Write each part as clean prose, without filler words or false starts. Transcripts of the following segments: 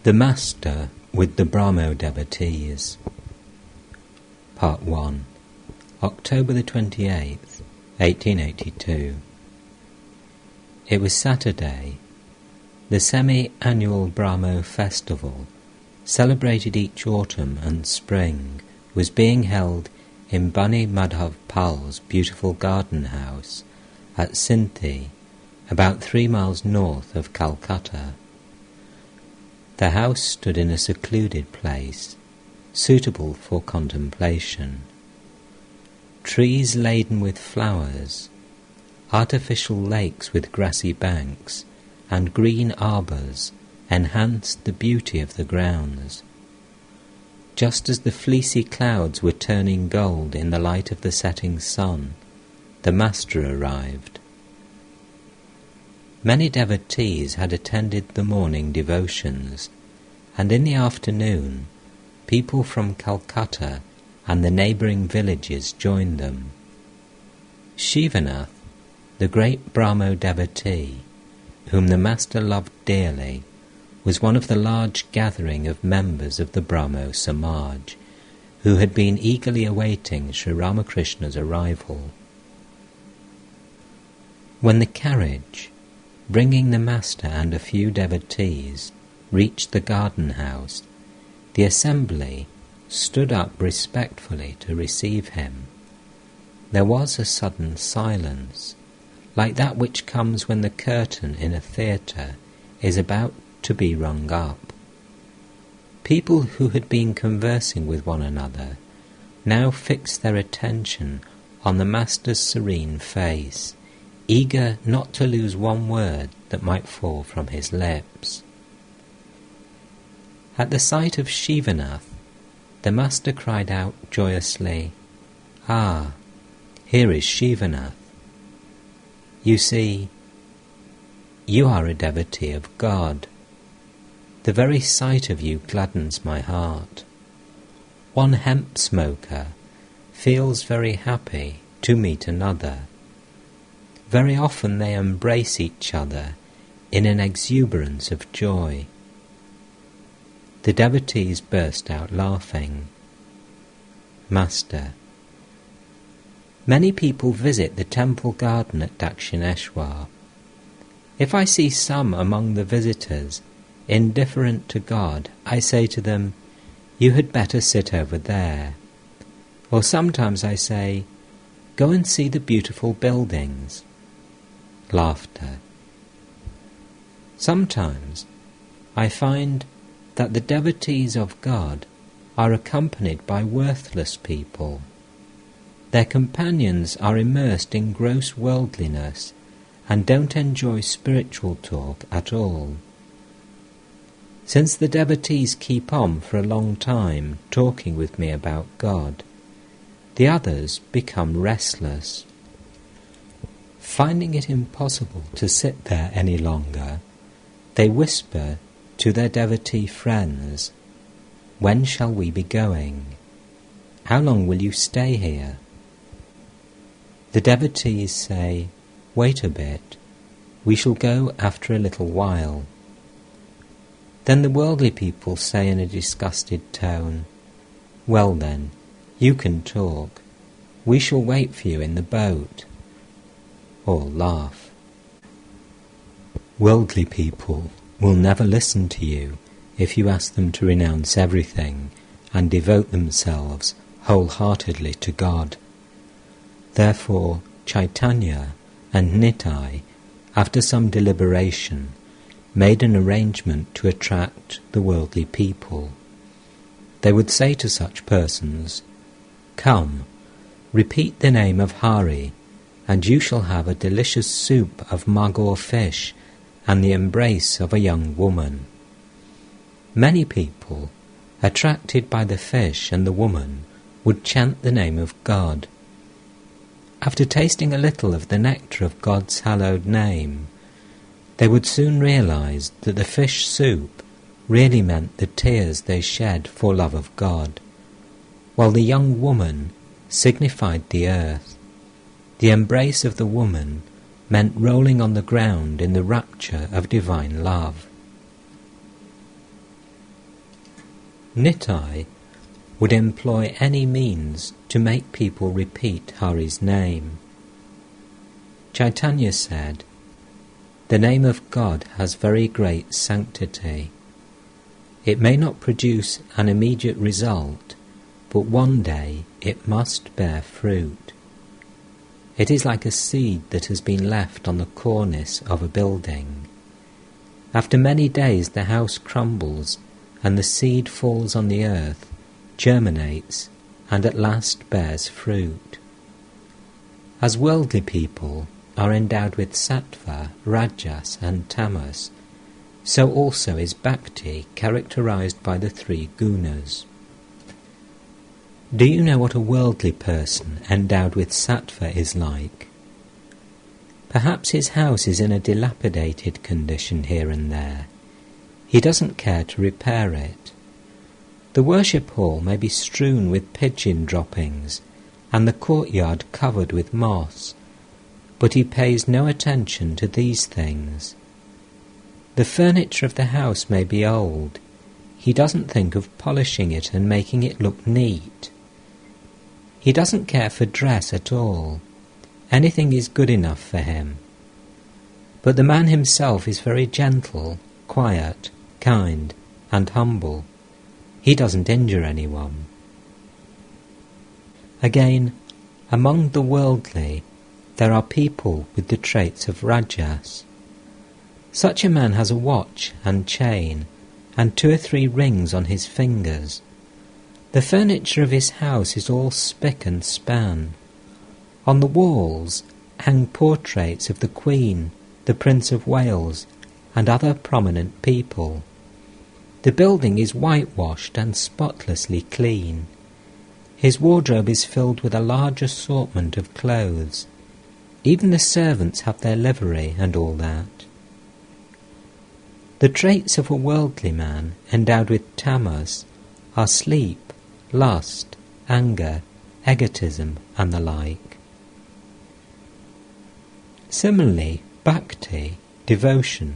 The Master with the Brahmo Devotees. Part 1. October the 28th, 1882. It was Saturday. The semi-annual Brahmo festival, celebrated each autumn and spring, was being held in Bani Madhav Pal's beautiful garden house at Sindhi, about 3 miles north of Calcutta. The house stood in a secluded place, suitable for contemplation. Trees laden with flowers, artificial lakes with grassy banks, and green arbours enhanced the beauty of the grounds. Just as the fleecy clouds were turning gold in the light of the setting sun, the Master arrived. Many devotees had attended the morning devotions, and in the afternoon people from Calcutta and the neighbouring villages joined them. Shivanath, the great Brahmo devotee, whom the Master loved dearly, was one of the large gathering of members of the Brahmo Samaj, who had been eagerly awaiting Sri Ramakrishna's arrival. When the carriage, bringing the Master and a few devotees, reached the garden house, the assembly stood up respectfully to receive him. There was a sudden silence, like that which comes when the curtain in a theatre is about to be rung up. People who had been conversing with one another now fixed their attention on the Master's serene face, eager not to lose one word that might fall from his lips. At the sight of Shivanath, the Master cried out joyously, "Ah, here is Shivanath. You see, you are a devotee of God. The very sight of you gladdens my heart. One hemp smoker feels very happy to meet another. Very often they embrace each other in an exuberance of joy." The devotees burst out laughing. Master: Many people visit the temple garden at Dakshineshwar. If I see some among the visitors indifferent to God, I say to them, "You had better sit over there." Or sometimes I say, "Go and see the beautiful buildings." Laughter. Sometimes I find that the devotees of God are accompanied by worthless people. Their companions are immersed in gross worldliness and don't enjoy spiritual talk at all. Since the devotees keep on for a long time talking with me about God, the others become restless. Finding it impossible to sit there any longer, they whisper to their devotee friends, "When shall we be going? How long will you stay here?" The devotees say, "Wait a bit, we shall go after a little while." Then the worldly people say in a disgusted tone, "Well then, you can talk. We shall wait for you in the boat." All laugh. Worldly people will never listen to you if you ask them to renounce everything and devote themselves wholeheartedly to God. Therefore Chaitanya and Nitai, after some deliberation, made an arrangement to attract the worldly people. They would say to such persons, "Come, repeat the name of Hari, and you shall have a delicious soup of magor fish and the embrace of a young woman." Many people, attracted by the fish and the woman, would chant the name of God. After tasting a little of the nectar of God's hallowed name, they would soon realize that the fish soup really meant the tears they shed for love of God, while the young woman signified the earth. The embrace of the woman meant rolling on the ground in the rapture of divine love. Nitai would employ any means to make people repeat Hari's name. Chaitanya said, "The name of God has very great sanctity. It may not produce an immediate result, but one day it must bear fruit. It is like a seed that has been left on the cornice of a building. After many days the house crumbles, and the seed falls on the earth, germinates, and at last bears fruit." As worldly people are endowed with sattva, rajas and tamas, so also is bhakti characterized by the three gunas. Do you know what a worldly person endowed with sattva is like? Perhaps his house is in a dilapidated condition here and there. He doesn't care to repair it. The worship hall may be strewn with pigeon droppings, and the courtyard covered with moss, but he pays no attention to these things. The furniture of the house may be old. He doesn't think of polishing it and making it look neat. He doesn't care for dress at all. Anything is good enough for him. But the man himself is very gentle, quiet, kind, and humble. He doesn't injure anyone. Again, among the worldly, there are people with the traits of rajas. Such a man has a watch and chain, and 2 or 3 rings on his fingers. The furniture of his house is all spick and span. On the walls hang portraits of the Queen, the Prince of Wales, and other prominent people. The building is whitewashed and spotlessly clean. His wardrobe is filled with a large assortment of clothes. Even the servants have their livery and all that. The traits of a worldly man endowed with tamas are sleep, lust, anger, egotism, and the like. Similarly, bhakti, devotion,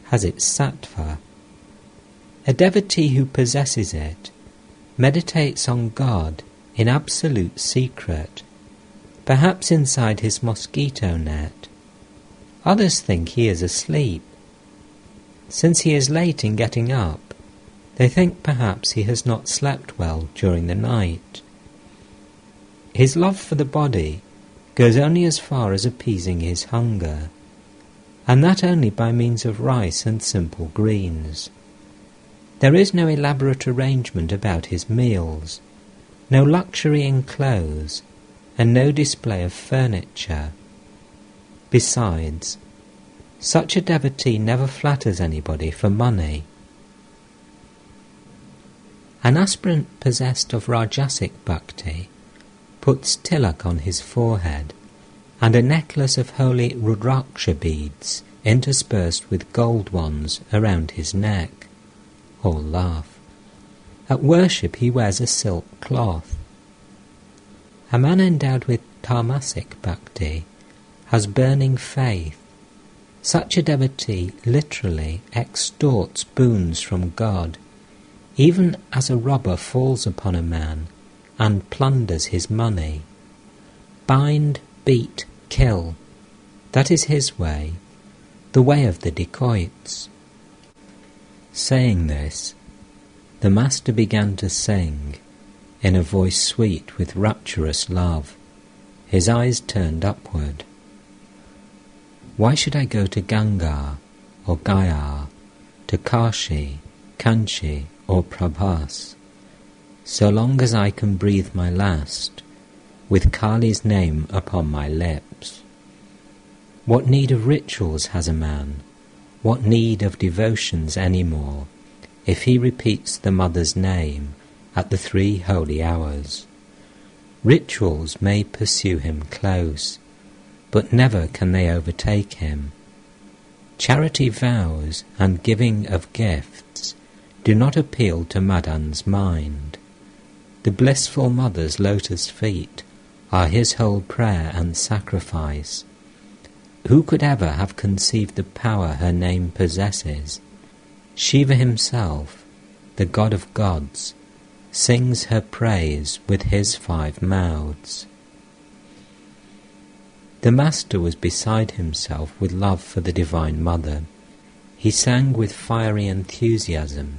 has its sattva. A devotee who possesses it meditates on God in absolute secret, perhaps inside his mosquito net. Others think he is asleep. Since he is late in getting up, they think perhaps he has not slept well during the night. His love for the body goes only as far as appeasing his hunger, and that only by means of rice and simple greens. There is no elaborate arrangement about his meals, no luxury in clothes, and no display of furniture. Besides, such a devotee never flatters anybody for money. An aspirant possessed of rajasic bhakti puts tilak on his forehead and a necklace of holy rudraksha beads interspersed with gold ones around his neck. All laugh. At worship he wears a silk cloth. A man endowed with tamasic bhakti has burning faith. Such a devotee literally extorts boons from God, even as a robber falls upon a man and plunders his money. Bind, beat, kill. That is his way, the way of the dacoits. Saying this, the master began to sing, in a voice sweet with rapturous love, his eyes turned upward. Why should I go to Ganga or Gaya, to Kashi, Kanchi or Prabhas, so long as I can breathe my last, with Kali's name upon my lips? What need of rituals has a man? What need of devotions any more, if he repeats the Mother's name at the 3 holy hours? Rituals may pursue him close, but never can they overtake him. Charity vows and giving of gifts do not appeal to Madan's mind. The blissful Mother's lotus feet are his whole prayer and sacrifice. Who could ever have conceived the power her name possesses? Shiva himself, the God of gods, sings her praise with his 5 mouths. The Master was beside himself with love for the Divine Mother. He sang with fiery enthusiasm,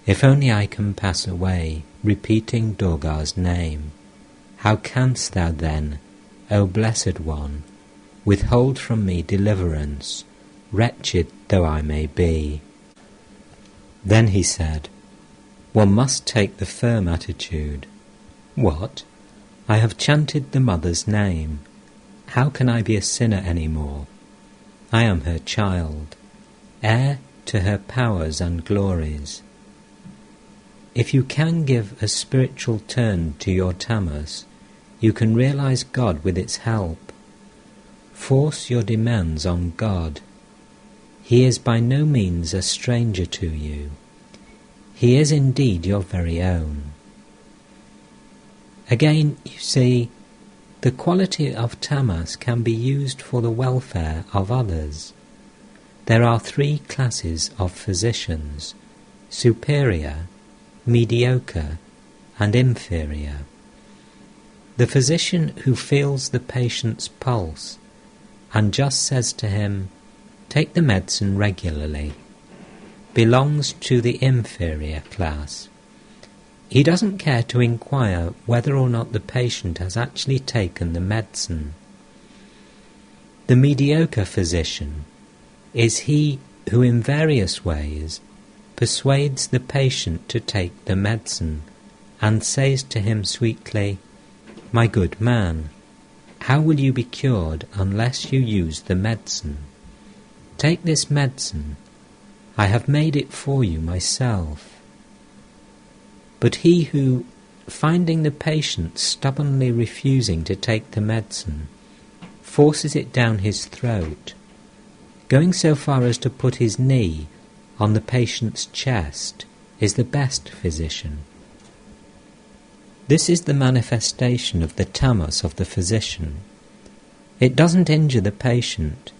"If only I can pass away, repeating Durga's name, how canst thou then, O Blessed One, withhold from me deliverance, wretched though I may be?" Then he said, "One must take the firm attitude. What? I have chanted the Mother's name. How can I be a sinner any more? I am her child, heir to her powers and glories. If you can give a spiritual turn to your tamas, you can realize God with its help. Force your demands on God. He is by no means a stranger to you. He is indeed your very own." Again, you see, the quality of tamas can be used for the welfare of others. There are 3 classes of physicians: superior, mediocre, and inferior. The physician who feels the patient's pulse and just says to him, "Take the medicine regularly," belongs to the inferior class. He doesn't care to inquire whether or not the patient has actually taken the medicine. The mediocre physician is he who in various ways persuades the patient to take the medicine and says to him sweetly, "My good man, how will you be cured unless you use the medicine? Take this medicine. I have made it for you myself." But he who, finding the patient stubbornly refusing to take the medicine, forces it down his throat, going so far as to put his knee on the patient's chest, is the best physician. This is the manifestation of the tamas of the physician. It doesn't injure the patient.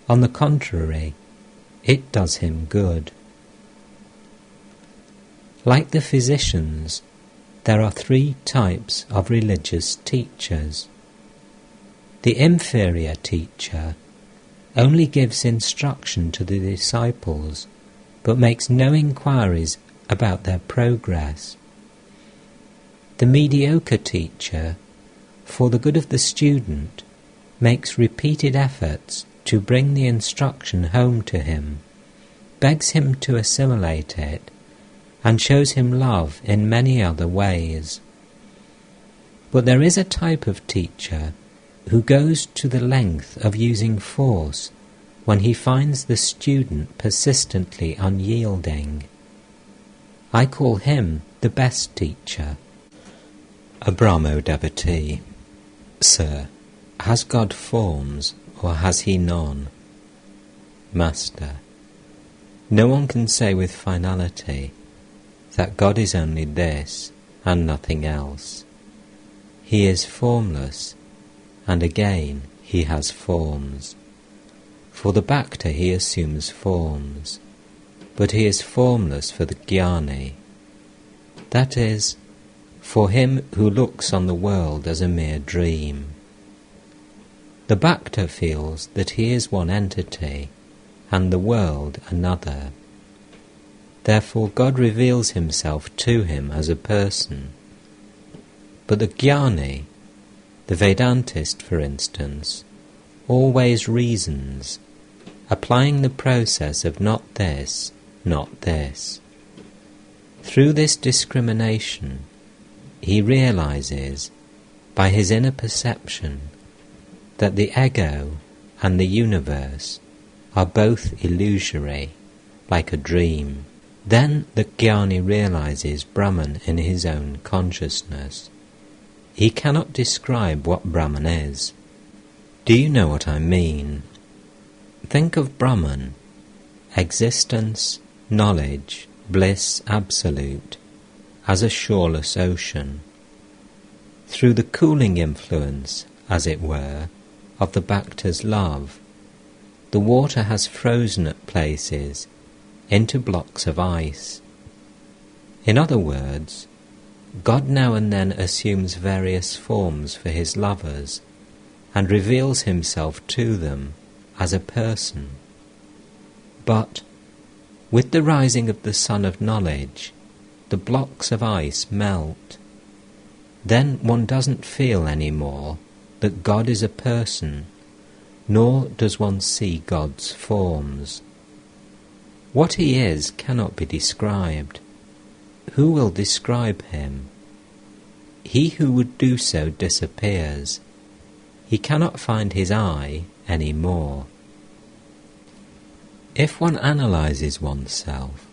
On the contrary, it does him good. Like the physicians, there are 3 types of religious teachers. The inferior teacher only gives instruction to the disciples, but makes no inquiries about their progress. The mediocre teacher, for the good of the student, makes repeated efforts to bring the instruction home to him, begs him to assimilate it, and shows him love in many other ways. But there is a type of teacher who goes to the length of using force when he finds the student persistently unyielding. I call him the best teacher. A Brahmo devotee: "Sir, has God forms, or has he none?" Master: "No one can say with finality that God is only this and nothing else. He is formless, and again he has forms. For the Bhakta he assumes forms, but he is formless for the Jnani. That is, for him who looks on the world as a mere dream. The Bhakta feels that he is one entity, and the world another. Therefore God reveals himself to him as a person. But the Jnani, the Vedantist for instance, always reasons, applying the process of not this, not this. Through this discrimination, he realizes, by his inner perception, that the ego and the universe are both illusory, like a dream. Then the Jnani realizes Brahman in his own consciousness. He cannot describe what Brahman is. Do you know what I mean? Think of Brahman, existence, knowledge, bliss absolute, as a shoreless ocean. Through the cooling influence, as it were, of the Bhakta's love, the water has frozen at places into blocks of ice, In other words, God now and then assumes various forms for his lovers and reveals himself to them as a person. But with the rising of the sun of knowledge, the blocks of ice melt. Then one doesn't feel any more that God is a person, nor does one see God's forms. What he is cannot be described. Who will describe him? He who would do so disappears. He cannot find his I any more. If one analyses oneself,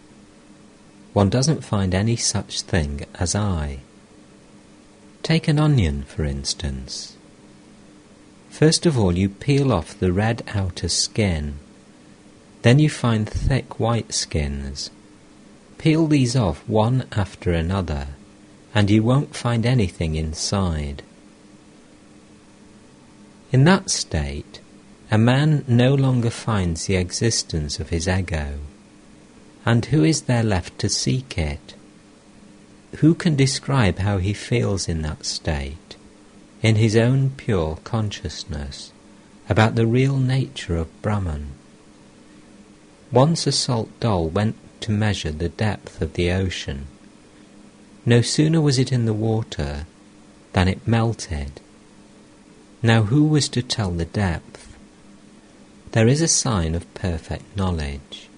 one doesn't find any such thing as I. Take an onion, for instance. First of all, you peel off the red outer skin. Then you find thick white skins. Peel these off one after another, and you won't find anything inside. In that state, a man no longer finds the existence of his ego. And who is there left to seek it? Who can describe how he feels in that state, in his own pure consciousness, about the real nature of Brahman? Once a salt doll went to measure the depth of the ocean. No sooner was it in the water than it melted. Now who was to tell the depth? There is a sign of perfect knowledge.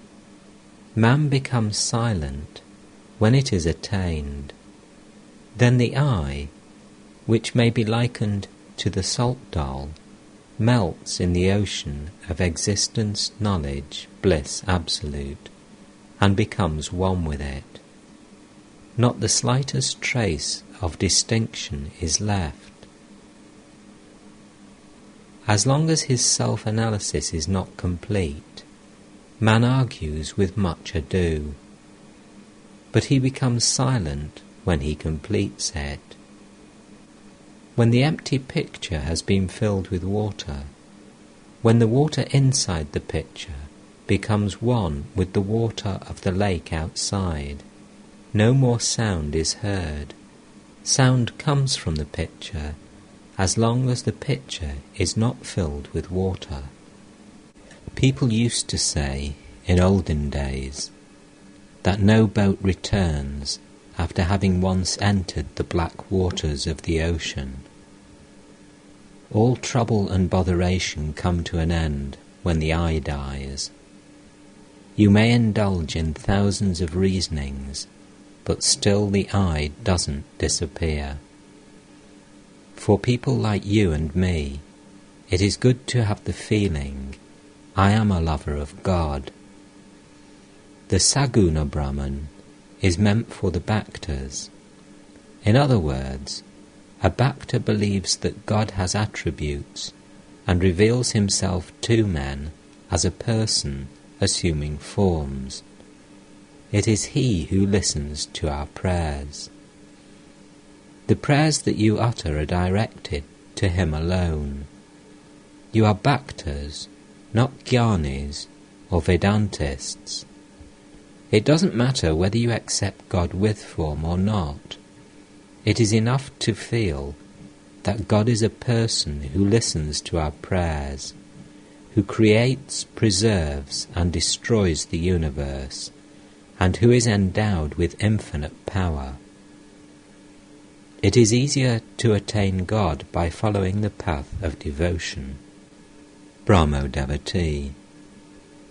Man becomes silent when it is attained. Then the I, which may be likened to the salt doll, melts in the ocean of existence, knowledge, bliss absolute, and becomes one with it. Not the slightest trace of distinction is left. As long as his self-analysis is not complete, man argues with much ado, but he becomes silent when he completes it. When the empty pitcher has been filled with water, when the water inside the pitcher becomes one with the water of the lake outside, no more sound is heard. Sound comes from the pitcher as long as the pitcher is not filled with water. People used to say, in olden days, that no boat returns after having once entered the black waters of the ocean. All trouble and botheration come to an end when the I dies. You may indulge in thousands of reasonings, but still the I doesn't disappear. For people like you and me, it is good to have the feeling, I am a lover of God. The Saguna Brahman is meant for the Bhaktas. In other words, a Bhakta believes that God has attributes and reveals himself to men as a person assuming forms. It is he who listens to our prayers. The prayers that you utter are directed to him alone. You are Bhaktas, not Jnanis or Vedantists. It doesn't matter whether you accept God with form or not. It is enough to feel that God is a person who listens to our prayers, who creates, preserves, and destroys the universe, and who is endowed with infinite power. It is easier to attain God by following the path of devotion. Brahmo devotee: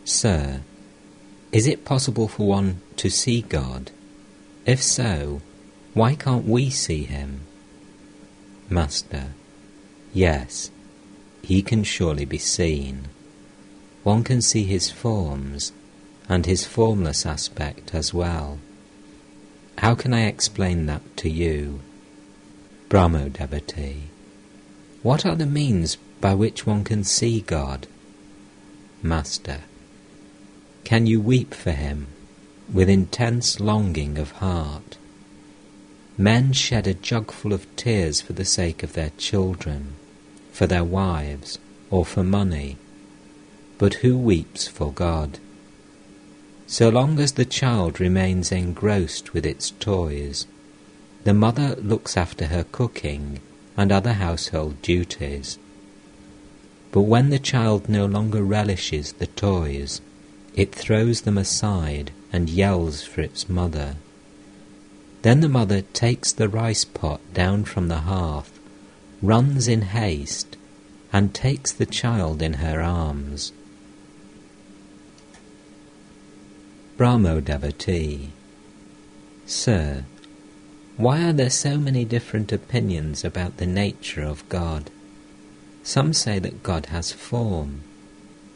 Sir, is it possible for one to see God? If so, why can't we see him? Master: Yes, he can surely be seen. One can see his forms, and his formless aspect as well. How can I explain that to you? Brahmo devotee: What are the means by which one can see God? Master: Can you weep for him with intense longing of heart? Men shed a jugful of tears for the sake of their children, for their wives, or for money. But who weeps for God? So long as the child remains engrossed with its toys, the mother looks after her cooking and other household duties. But when the child no longer relishes the toys, it throws them aside and yells for its mother. Then the mother takes the rice pot down from the hearth, runs in haste, and takes the child in her arms. Brahmo devotee: Sir, why are there so many different opinions about the nature of God? Some say that God has form,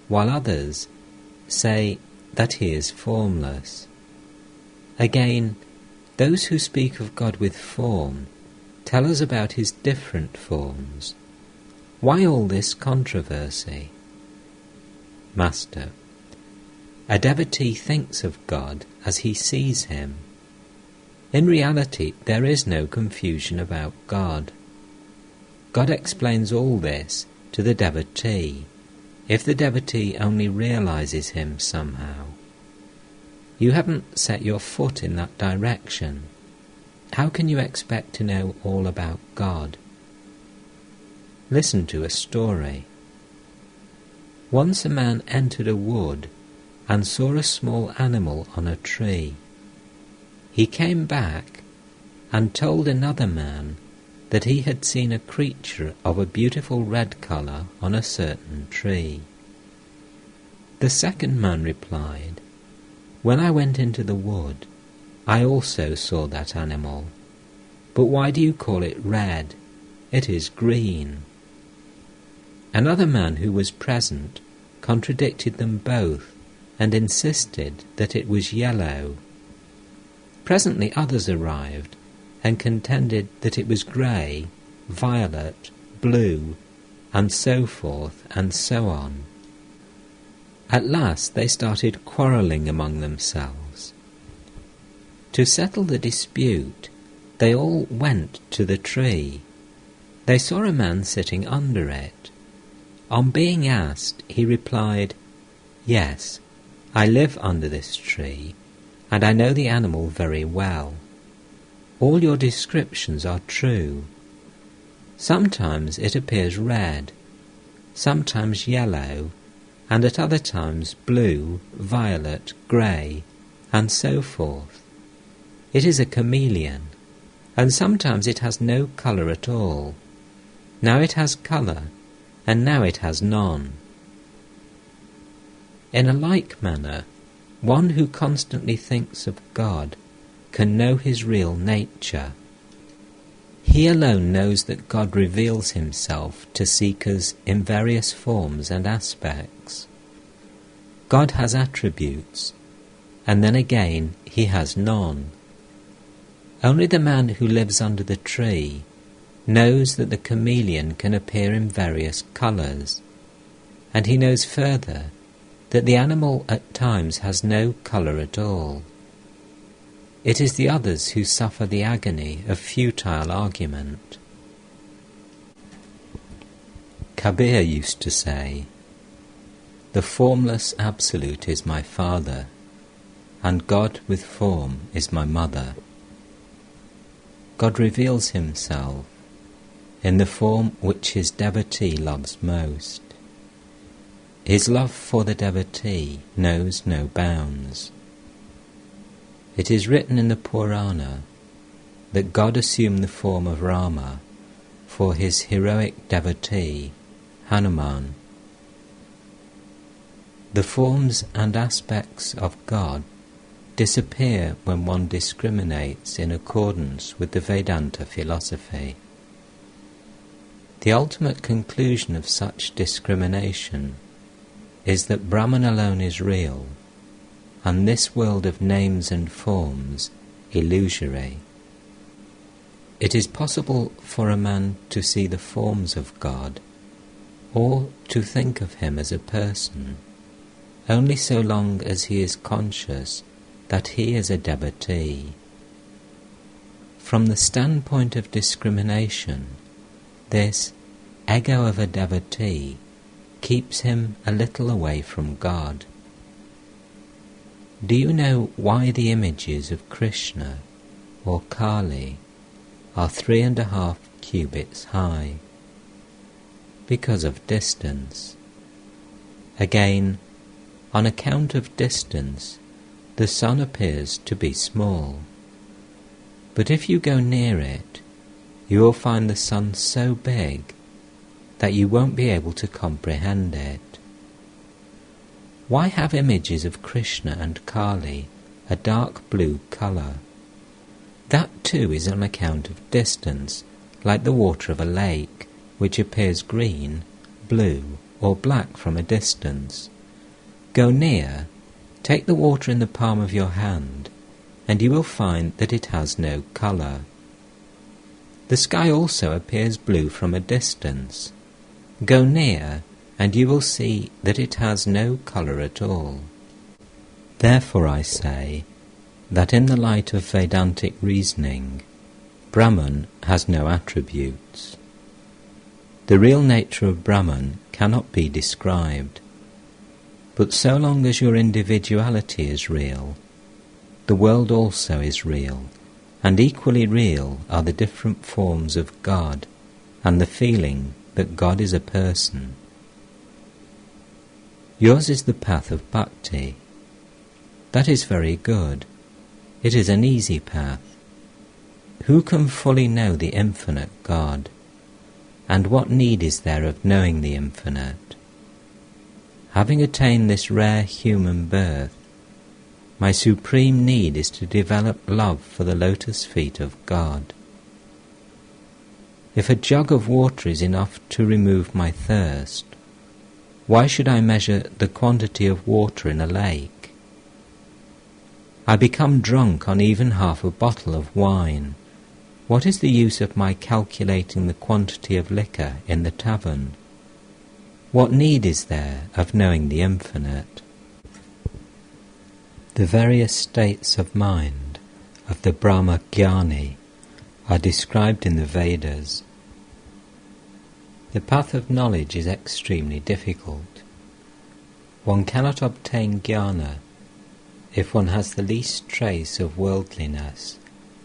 while others say that he is formless. Again, those who speak of God with form tell us about his different forms. Why all this controversy? Master: a devotee thinks of God as he sees him. In reality, there is no confusion about God. God explains all this to the devotee, if the devotee only realizes him somehow. You haven't set your foot in that direction. How can you expect to know all about God? Listen to a story. Once a man entered a wood and saw a small animal on a tree. He came back and told another man that he had seen a creature of a beautiful red colour on a certain tree. The second man replied, "When I went into the wood, I also saw that animal. But why do you call it red? It is green." Another man who was present contradicted them both and insisted that it was yellow. Presently others arrived and contended that it was grey, violet, blue, and so forth and so on. At last they started quarrelling among themselves. To settle the dispute, they all went to the tree. They saw a man sitting under it. On being asked, he replied, "Yes, I live under this tree, and I know the animal very well. All your descriptions are true. Sometimes it appears red, sometimes yellow, and at other times blue, violet, grey, and so forth. It is a chameleon, and sometimes it has no colour at all. Now it has colour, and now it has none." In a like manner, one who constantly thinks of God can know his real nature. He alone knows that God reveals himself to seekers in various forms and aspects. God has attributes, and then again he has none. Only the man who lives under the tree knows that the chameleon can appear in various colours, and he knows further that the animal at times has no colour at all. It is the others who suffer the agony of futile argument. Kabir used to say, "The formless Absolute is my father, and God with form is my mother." God reveals himself in the form which his devotee loves most. His love for the devotee knows no bounds. It is written in the Purana that God assumed the form of Rama for his heroic devotee, Hanuman. The forms and aspects of God disappear when one discriminates in accordance with the Vedanta philosophy. The ultimate conclusion of such discrimination is that Brahman alone is real, and this world of names and forms illusory. It is possible for a man to see the forms of God, or to think of him as a person, only so long as he is conscious that he is a devotee. From the standpoint of discrimination, this ego of a devotee keeps him a little away from God. Do you know why the images of Krishna or Kali are 3.5 cubits high? Because of distance. Again, on account of distance, the sun appears to be small. But if you go near it, you will find the sun so big that you won't be able to comprehend it. Why have images of Krishna and Kali a dark blue colour? That too is on account of distance, like the water of a lake, which appears green, blue, or black from a distance. Go near, take the water in the palm of your hand, and you will find that it has no colour. The sky also appears blue from a distance. Go near, and you will see that it has no colour at all. Therefore I say that in the light of Vedantic reasoning, Brahman has no attributes. The real nature of Brahman cannot be described, but so long as your individuality is real, the world also is real, and equally real are the different forms of God and the feeling that God is a person. Yours is the path of bhakti. That is very good. It is an easy path. Who can fully know the infinite God? And what need is there of knowing the infinite? Having attained this rare human birth, my supreme need is to develop love for the lotus feet of God. If a jug of water is enough to remove my thirst, why should I measure the quantity of water in a lake? I become drunk on even half a bottle of wine. What is the use of my calculating the quantity of liquor in the tavern? What need is there of knowing the infinite? The various states of mind of the Brahma-jnani are described in the Vedas. The path of knowledge is extremely difficult. One cannot obtain jnana if one has the least trace of worldliness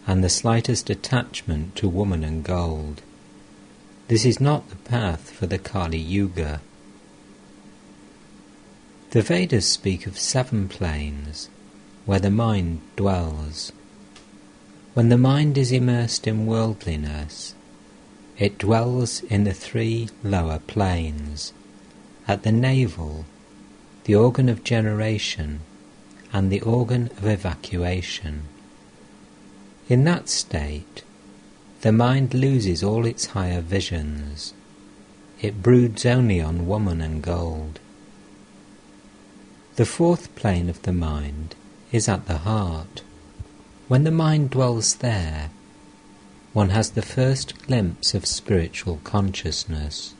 and the slightest attachment to woman and gold. This is not the path for the Kali Yuga. The Vedas speak of 7 planes where the mind dwells. When the mind is immersed in worldliness, it dwells in the 3 lower planes, at the navel, the organ of generation, and the organ of evacuation. In that state, the mind loses all its higher visions. It broods only on woman and gold. The 4th plane of the mind is at the heart. When the mind dwells there, one has the first glimpse of spiritual consciousness.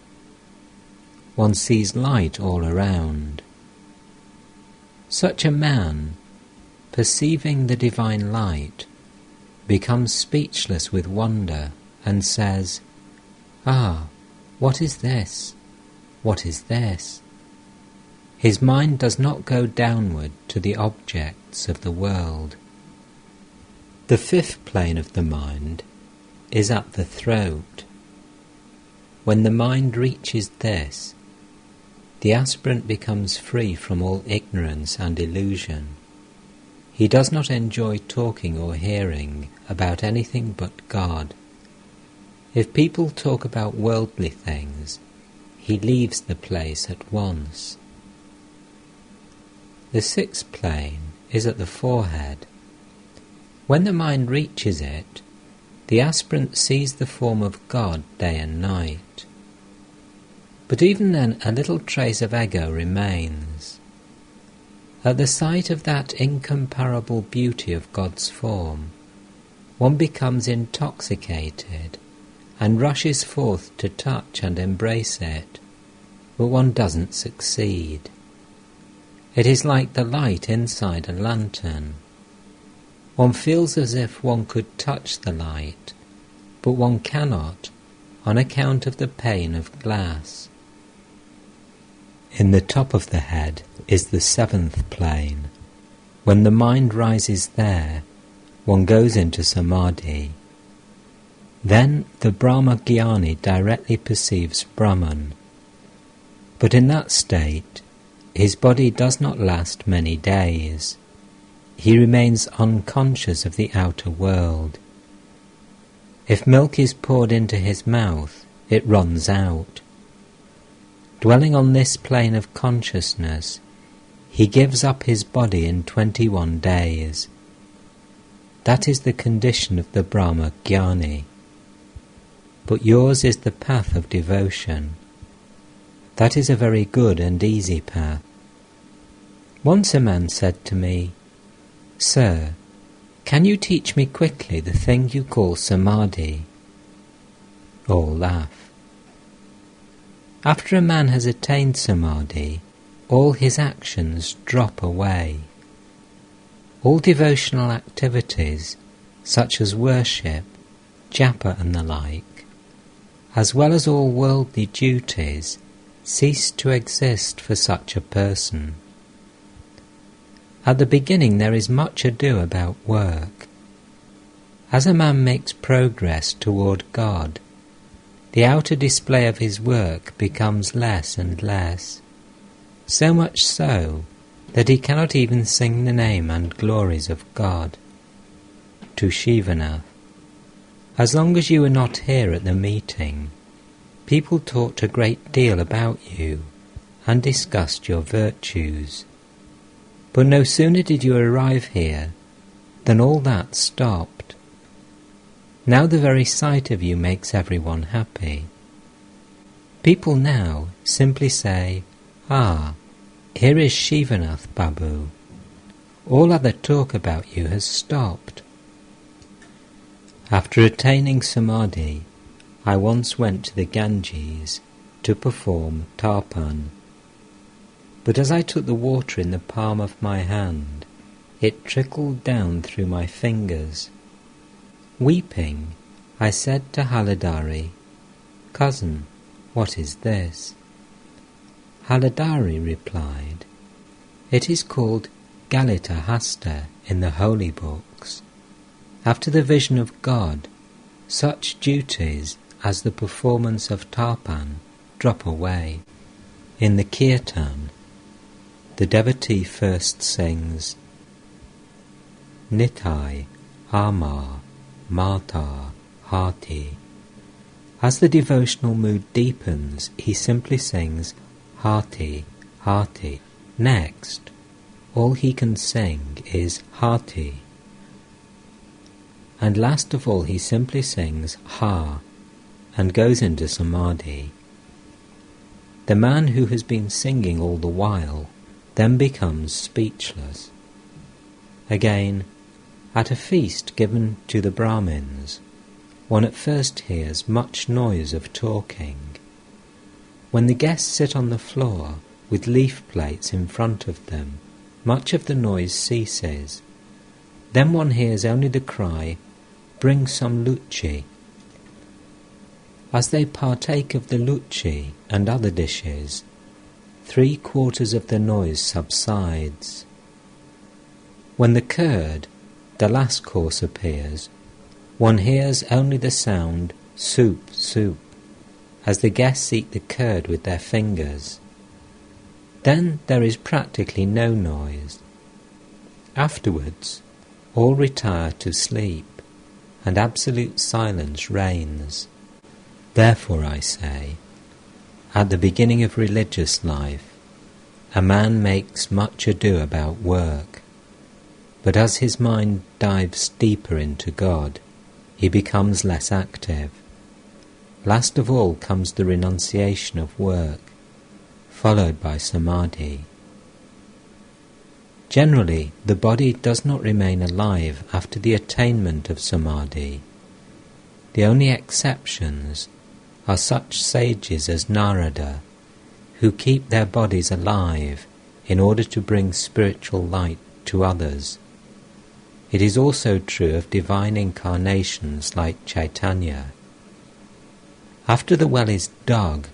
One sees light all around. Such a man, perceiving the divine light, becomes speechless with wonder and says, "Ah, what is this? What is this?" His mind does not go downward to the objects of the world. The 5th plane of the mind is at the throat. When the mind reaches this, the aspirant becomes free from all ignorance and illusion. He does not enjoy talking or hearing about anything but God. If people talk about worldly things, he leaves the place at once. The 6th plane is at the forehead. When the mind reaches it, the aspirant sees the form of God day and night. But even then a little trace of ego remains. At the sight of that incomparable beauty of God's form, one becomes intoxicated and rushes forth to touch and embrace it, but one doesn't succeed. It is like the light inside a lantern. One feels as if one could touch the light, but one cannot on account of the pane of glass. In the top of the head is the 7th plane. When the mind rises there, one goes into samadhi. Then the Brahma-jnani directly perceives Brahman. But in that state, his body does not last many days. He remains unconscious of the outer world. If milk is poured into his mouth, it runs out. Dwelling on this plane of consciousness, he gives up his body in 21 days. That is the condition of the Brahma-jnani. But yours is the path of devotion. That is a very good and easy path. Once a man said to me, "Sir, can you teach me quickly the thing you call samadhi?" All laugh. After a man has attained samadhi, all his actions drop away. All devotional activities, such as worship, japa and the like, as well as all worldly duties, cease to exist for such a person. At the beginning there is much ado about work. As a man makes progress toward God, the outer display of his work becomes less and less, so much so that he cannot even sing the name and glories of God. To Shivanath, as long as you were not here at the meeting, people talked a great deal about you and discussed your virtues. But no sooner did you arrive here than all that stopped. Now the very sight of you makes everyone happy. People now simply say, "Ah, here is Shivanath Babu." All other talk about you has stopped. After attaining samadhi, I once went to the Ganges to perform tarpan. But as I took the water in the palm of my hand, it trickled down through my fingers. Weeping, I said to Haladari, "Cousin, what is this?" Haladari replied, "It is called Galita Hasta in the holy books. After the vision of God, such duties as the performance of tarpan drop away. In the kirtan, the devotee first sings Nitai, Amar, Mata, Hati. As the devotional mood deepens, he simply sings Hati, Hati. Next, all he can sing is Hati. And last of all he simply sings Ha and goes into samadhi. The man who has been singing all the while then becomes speechless. Again, at a feast given to the Brahmins, one at first hears much noise of talking. When the guests sit on the floor with leaf plates in front of them, much of the noise ceases. Then one hears only the cry, "Bring some luchi." As they partake of the luchi and other dishes, 3/4 of the noise subsides. When the curd, the last course, appears, one hears only the sound "soup, soup," as the guests eat the curd with their fingers. Then there is practically no noise. Afterwards, all retire to sleep, and absolute silence reigns. Therefore I say, at the beginning of religious life, a man makes much ado about work, but as his mind dives deeper into God, he becomes less active. Last of all comes the renunciation of work, followed by samadhi. Generally, the body does not remain alive after the attainment of samadhi. The only exceptions are such sages as Narada, who keep their bodies alive in order to bring spiritual light to others. It is also true of divine incarnations like Chaitanya. After the well is dug,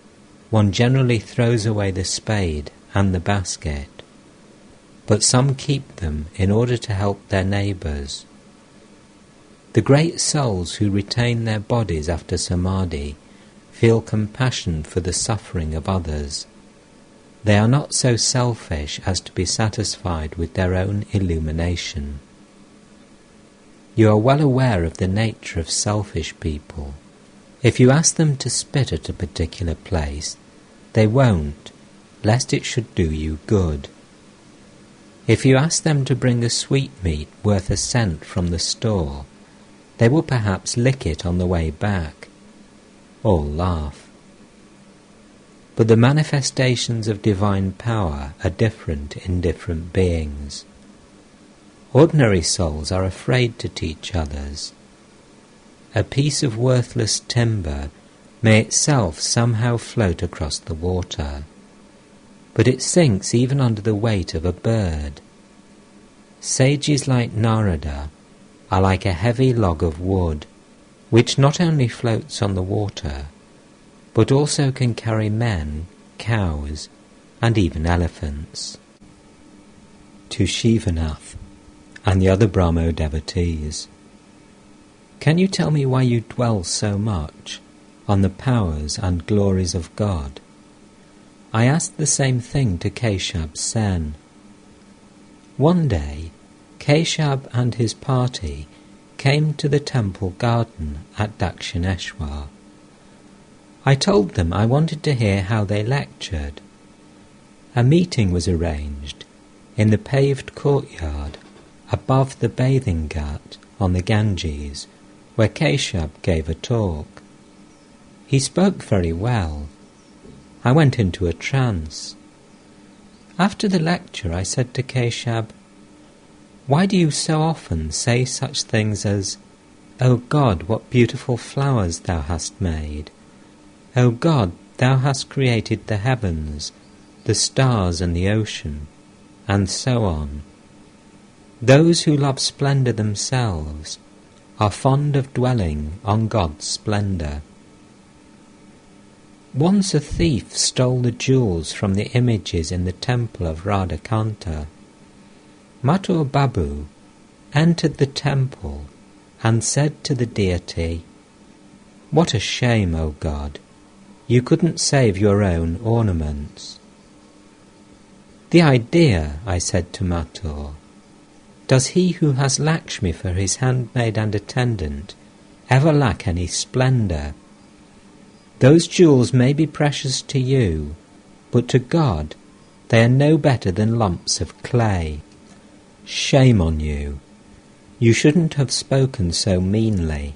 one generally throws away the spade and the basket. but some keep them in order to help their neighbours. The great souls who retain their bodies after samadhi feel compassion for the suffering of others. They are not so selfish as to be satisfied with their own illumination. You are well aware of the nature of selfish people. If you ask them to spit at a particular place, they won't, lest it should do you good. If you ask them to bring a sweetmeat worth a cent from the store, they will perhaps lick it on the way back, or laugh. But the manifestations of divine power are different in different beings. Ordinary souls are afraid to teach others. A piece of worthless timber may itself somehow float across the water, but it sinks even under the weight of a bird. Sages like Narada are like a heavy log of wood, which not only floats on the water, but also can carry men, cows, and even elephants. To Shivanath and the other Brahmo devotees, can you tell me why you dwell so much on the powers and glories of God? I asked the same thing to Keshab Sen. One day, Keshab and his party came to the temple garden at Dakshineshwar. I told them I wanted to hear how they lectured. A meeting was arranged in the paved courtyard above the bathing ghat on the Ganges, where Keshab gave a talk. He spoke very well. I went into a trance. After the lecture I said to Keshab, "Why do you so often say such things as, 'O God, what beautiful flowers thou hast made'? 'O God, thou hast created the heavens, the stars and the ocean', and so on? Those who love splendour themselves are fond of dwelling on God's splendour. Once a thief stole the jewels from the images in the temple of Radhakanta. Mathur Babu entered the temple and said to the deity, 'What a shame, O God! You couldn't save your own ornaments.' 'The idea,' I said to Mathur. 'Does he who has Lakshmi for his handmaid and attendant ever lack any splendour? Those jewels may be precious to you, but to God they are no better than lumps of clay. Shame on you! You shouldn't have spoken so meanly.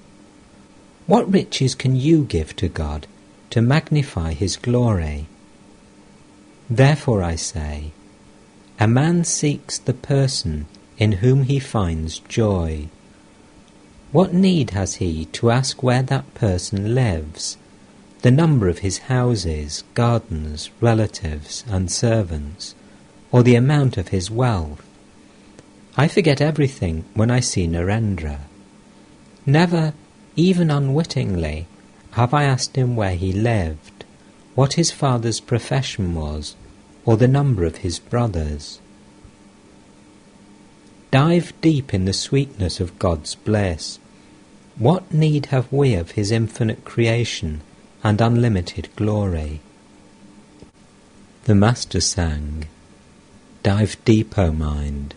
What riches can you give to God to magnify his glory? Therefore I say, a man seeks the person in whom he finds joy. What need has he to ask where that person lives, the number of his houses, gardens, relatives, and servants, or the amount of his wealth? I forget everything when I see Narendra. Never, even unwittingly, have I asked him where he lived, what his father's profession was, or the number of his brothers. Dive deep in the sweetness of God's bliss. What need have we of his infinite creation and unlimited glory? The Master sang, "Dive deep, O mind,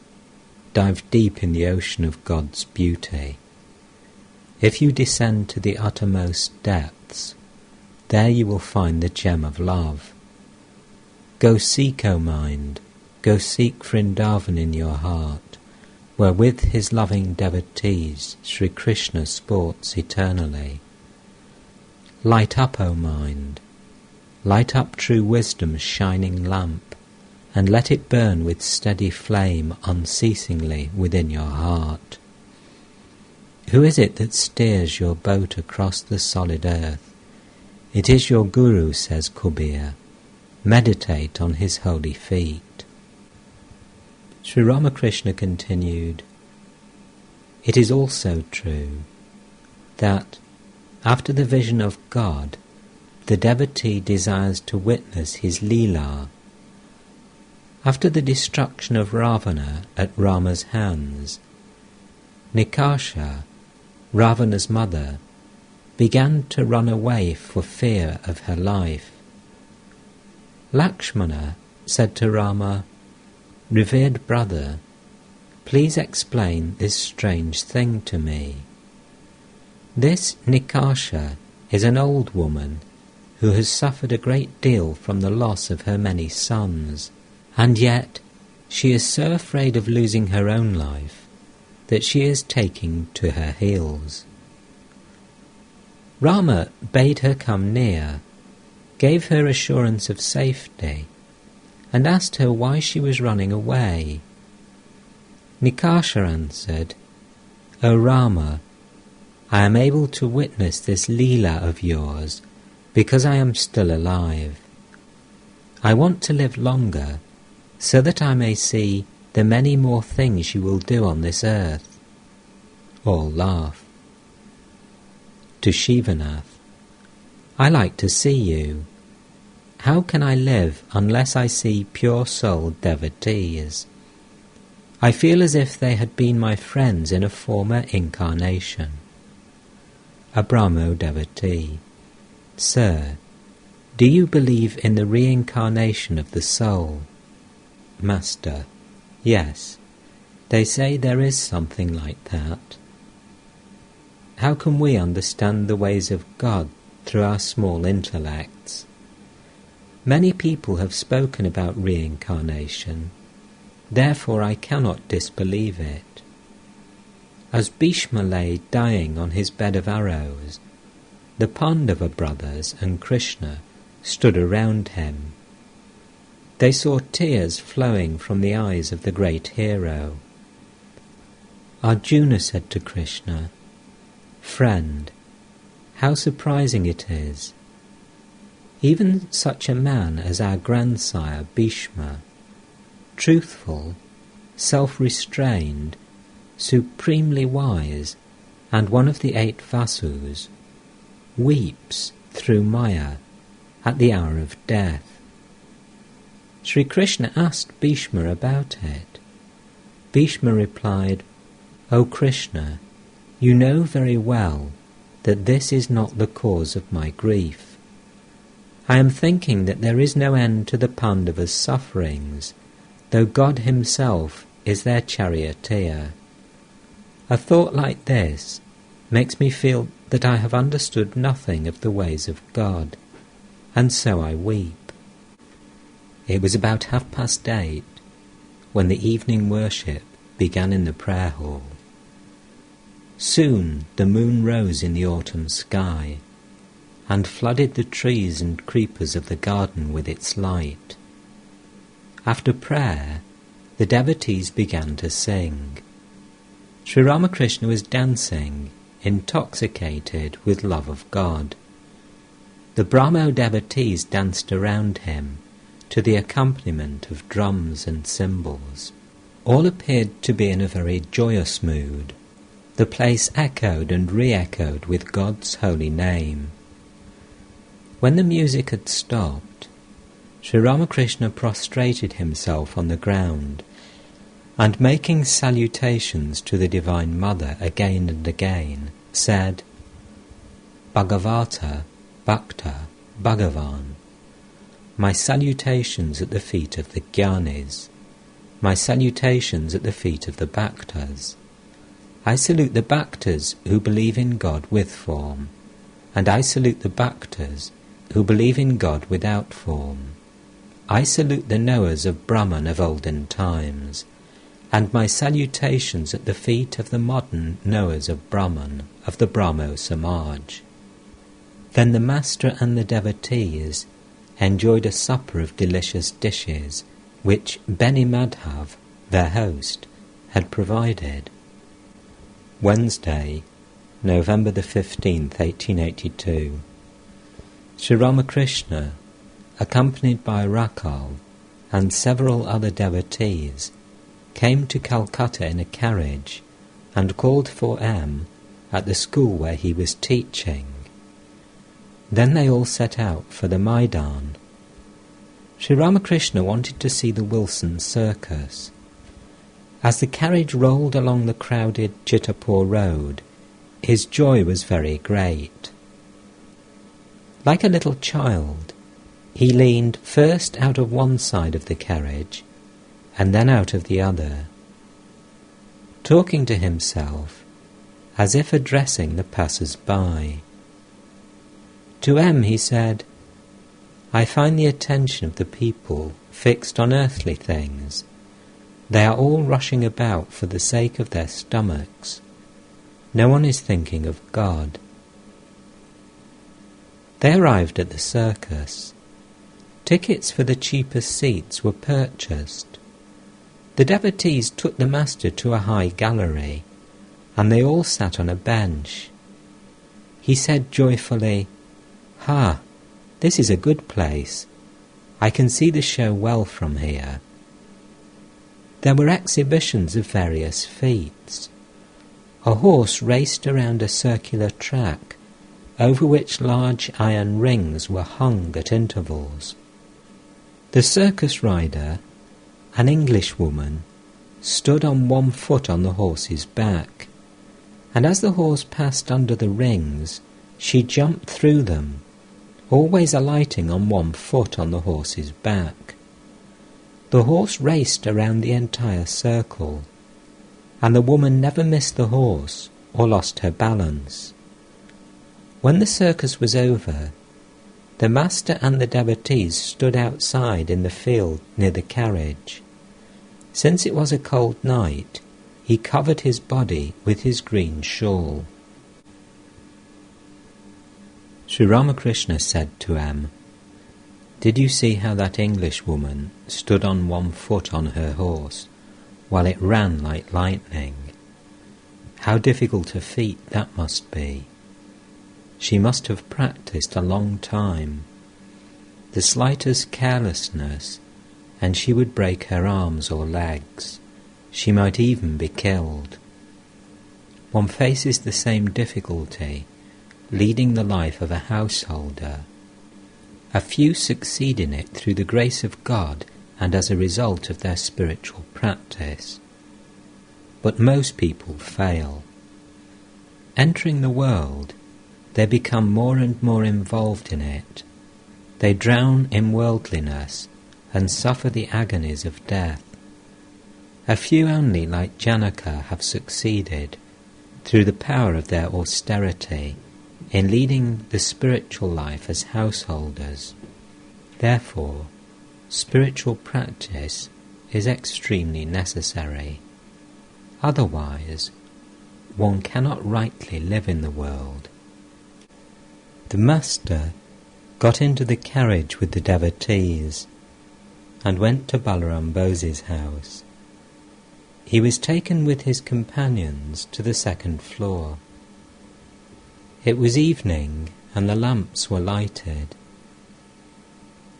dive deep in the ocean of God's beauty. If you descend to the uttermost depths, there you will find the gem of love. Go seek, O mind, go seek Vrindavan in your heart, where with his loving devotees Sri Krishna sports eternally. Light up, O mind, light up true wisdom's shining lamp, and let it burn with steady flame unceasingly within your heart. Who is it that steers your boat across the solid earth? It is your Guru, says Kabir. Meditate on his holy feet." Sri Ramakrishna continued, "It is also true that, after the vision of God, the devotee desires to witness his Leela. After the destruction of Ravana at Rama's hands, Nikasha, Ravana's mother, began to run away for fear of her life. Lakshmana said to Rama, "Revered brother, please explain this strange thing to me. This Nikasha is an old woman who has suffered a great deal from the loss of her many sons, and yet she is so afraid of losing her own life that she is taking to her heels." Rama bade her come near, gave her assurance of safety, and asked her why she was running away. Nikasha answered, "O Rama, I am able to witness this Leela of yours because I am still alive. I want to live longer so that I may see the many more things you will do on this earth." All laugh. To Shivanath, "I like to see you. How can I live unless I see pure-souled devotees? I feel as if they had been my friends in a former incarnation." A Brahmo devotee, "Sir, do you believe in the reincarnation of the soul?" Master, "Yes, they say there is something like that." How can we understand the ways of God through our small intellects? Many people have spoken about reincarnation, therefore I cannot disbelieve it. As Bhishma lay dying on his bed of arrows, the Pandava brothers and Krishna stood around him. They saw tears flowing from the eyes of the great hero. Arjuna said to Krishna, "Friend, how surprising it is. Even such a man as our grandsire Bhishma, truthful, self-restrained, supremely wise, and one of the 8 Vasus, weeps through Maya at the hour of death." Sri Krishna asked Bhishma about it. Bhishma replied, "O Krishna, you know very well that this is not the cause of my grief. I am thinking that there is no end to the Pandavas' sufferings, though God himself is their charioteer. A thought like this makes me feel that I have understood nothing of the ways of God, and so I weep." It was about 8:30 when the evening worship began in the prayer hall. Soon the moon rose in the autumn sky and flooded the trees and creepers of the garden with its light. After prayer, the devotees began to sing. Sri Ramakrishna was dancing, intoxicated with love of God. The Brahmo devotees danced around him to the accompaniment of drums and cymbals. All appeared to be in a very joyous mood. The place echoed and re-echoed with God's holy name. When the music had stopped, Sri Ramakrishna prostrated himself on the ground, and making salutations to the Divine Mother again and again, said, "Bhagavata, Bhakta, Bhagavan, my salutations at the feet of the Jnanis, my salutations at the feet of the Bhaktas. I salute the Bhaktas who believe in God with form, and I salute the Bhaktas who believe in God without form. I salute the knowers of Brahman of olden times, and my salutations at the feet of the modern knowers of Brahman of the Brahmo Samaj." Then the master and the devotees enjoyed a supper of delicious dishes which Beni Madhav, their host, had provided. Wednesday, November the 15th, 1882. Sri Ramakrishna, accompanied by Rakal and several other devotees, came to Calcutta in a carriage and called for M at the school where he was teaching. Then they all set out for the Maidan. Sri Ramakrishna wanted to see the Wilson circus. As the carriage rolled along the crowded Chittapur road, his joy was very great. Like a little child, he leaned first out of one side of the carriage and then out of the other, talking to himself as if addressing the passers-by. To M he said, "I find the attention of the people fixed on earthly things. They are all rushing about for the sake of their stomachs. No one is thinking of God." They arrived at the circus. Tickets for the cheapest seats were purchased. The devotees took the master to a high gallery, and they all sat on a bench. He said joyfully, "Ha! This is a good place. I can see the show well from here." There were exhibitions of various feats. A horse raced around a circular track, over which large iron rings were hung at intervals. The circus rider, an Englishwoman, stood on one foot on the horse's back, and as the horse passed under the rings, she jumped through them, always alighting on one foot on the horse's back. The horse raced around the entire circle, and the woman never missed the horse or lost her balance. When the circus was over, the master and the devotees stood outside in the field near the carriage. Since it was a cold night, he covered his body with his green shawl. Sri Ramakrishna said to M, "Did you see how that Englishwoman stood on one foot on her horse, while it ran like lightning? How difficult a feat that must be. She must have practiced a long time. The slightest carelessness, and she would break her arms or legs. She might even be killed. One faces the same difficulty, leading the life of a householder. A few succeed in it through the grace of God and as a result of their spiritual practice. But most people fail. Entering the world, they become more and more involved in it. They drown in worldliness and suffer the agonies of death. A few only, like Janaka, have succeeded, through the power of their austerity, in leading the spiritual life as householders. Therefore, spiritual practice is extremely necessary. Otherwise, one cannot rightly live in the world. The master got into the carriage with the devotees and went to Balaram Bose's house. He was taken with his companions to the second floor. It was evening and the lamps were lighted.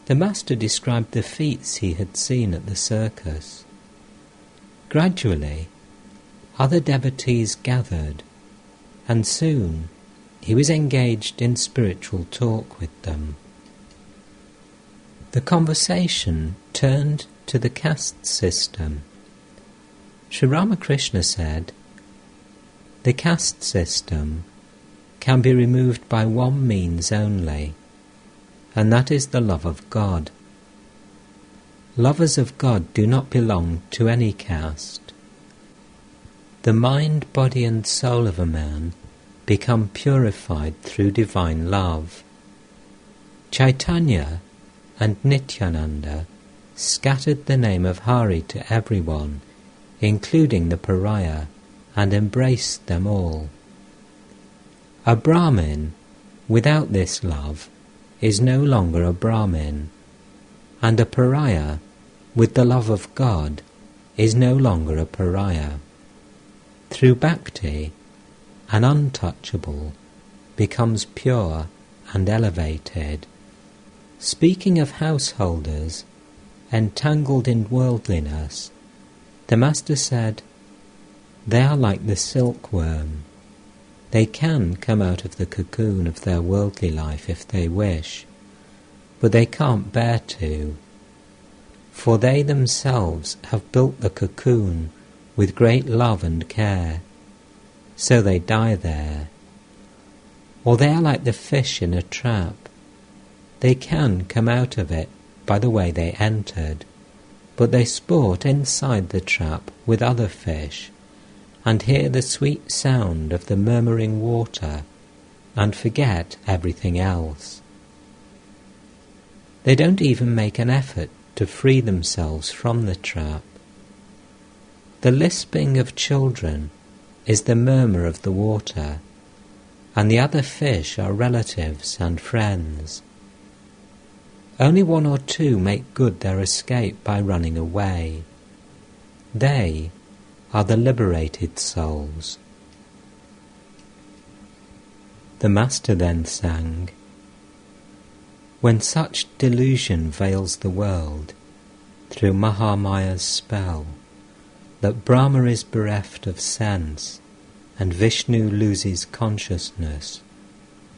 The master described the feats he had seen at the circus. Gradually, other devotees gathered, and soon he was engaged in spiritual talk with them. The conversation turned to the caste system. Sri Ramakrishna said, "The caste system can be removed by one means only, and that is the love of God. Lovers of God do not belong to any caste. The mind, body and soul of a man become purified through divine love. Chaitanya and Nityananda scattered the name of Hari to everyone, including the pariah, and embraced them all. A Brahmin without this love is no longer a Brahmin, and a pariah with the love of God is no longer a pariah. Through bhakti, an untouchable becomes pure and elevated." Speaking of householders entangled in worldliness, the master said, "They are like the silkworm. They can come out of the cocoon of their worldly life if they wish, but they can't bear to. For they themselves have built the cocoon with great love and care, so they die there. Or they are like the fish in a trap. They can come out of it by the way they entered, but they sport inside the trap with other fish, and hear the sweet sound of the murmuring water, and forget everything else. They don't even make an effort to free themselves from the trap. The lisping of children is the murmur of the water, and the other fish are relatives and friends. Only one or two make good their escape by running away. They are the liberated souls. The Master then sang, "When such delusion veils the world through Mahamaya's spell, that Brahma is bereft of sense and Vishnu loses consciousness,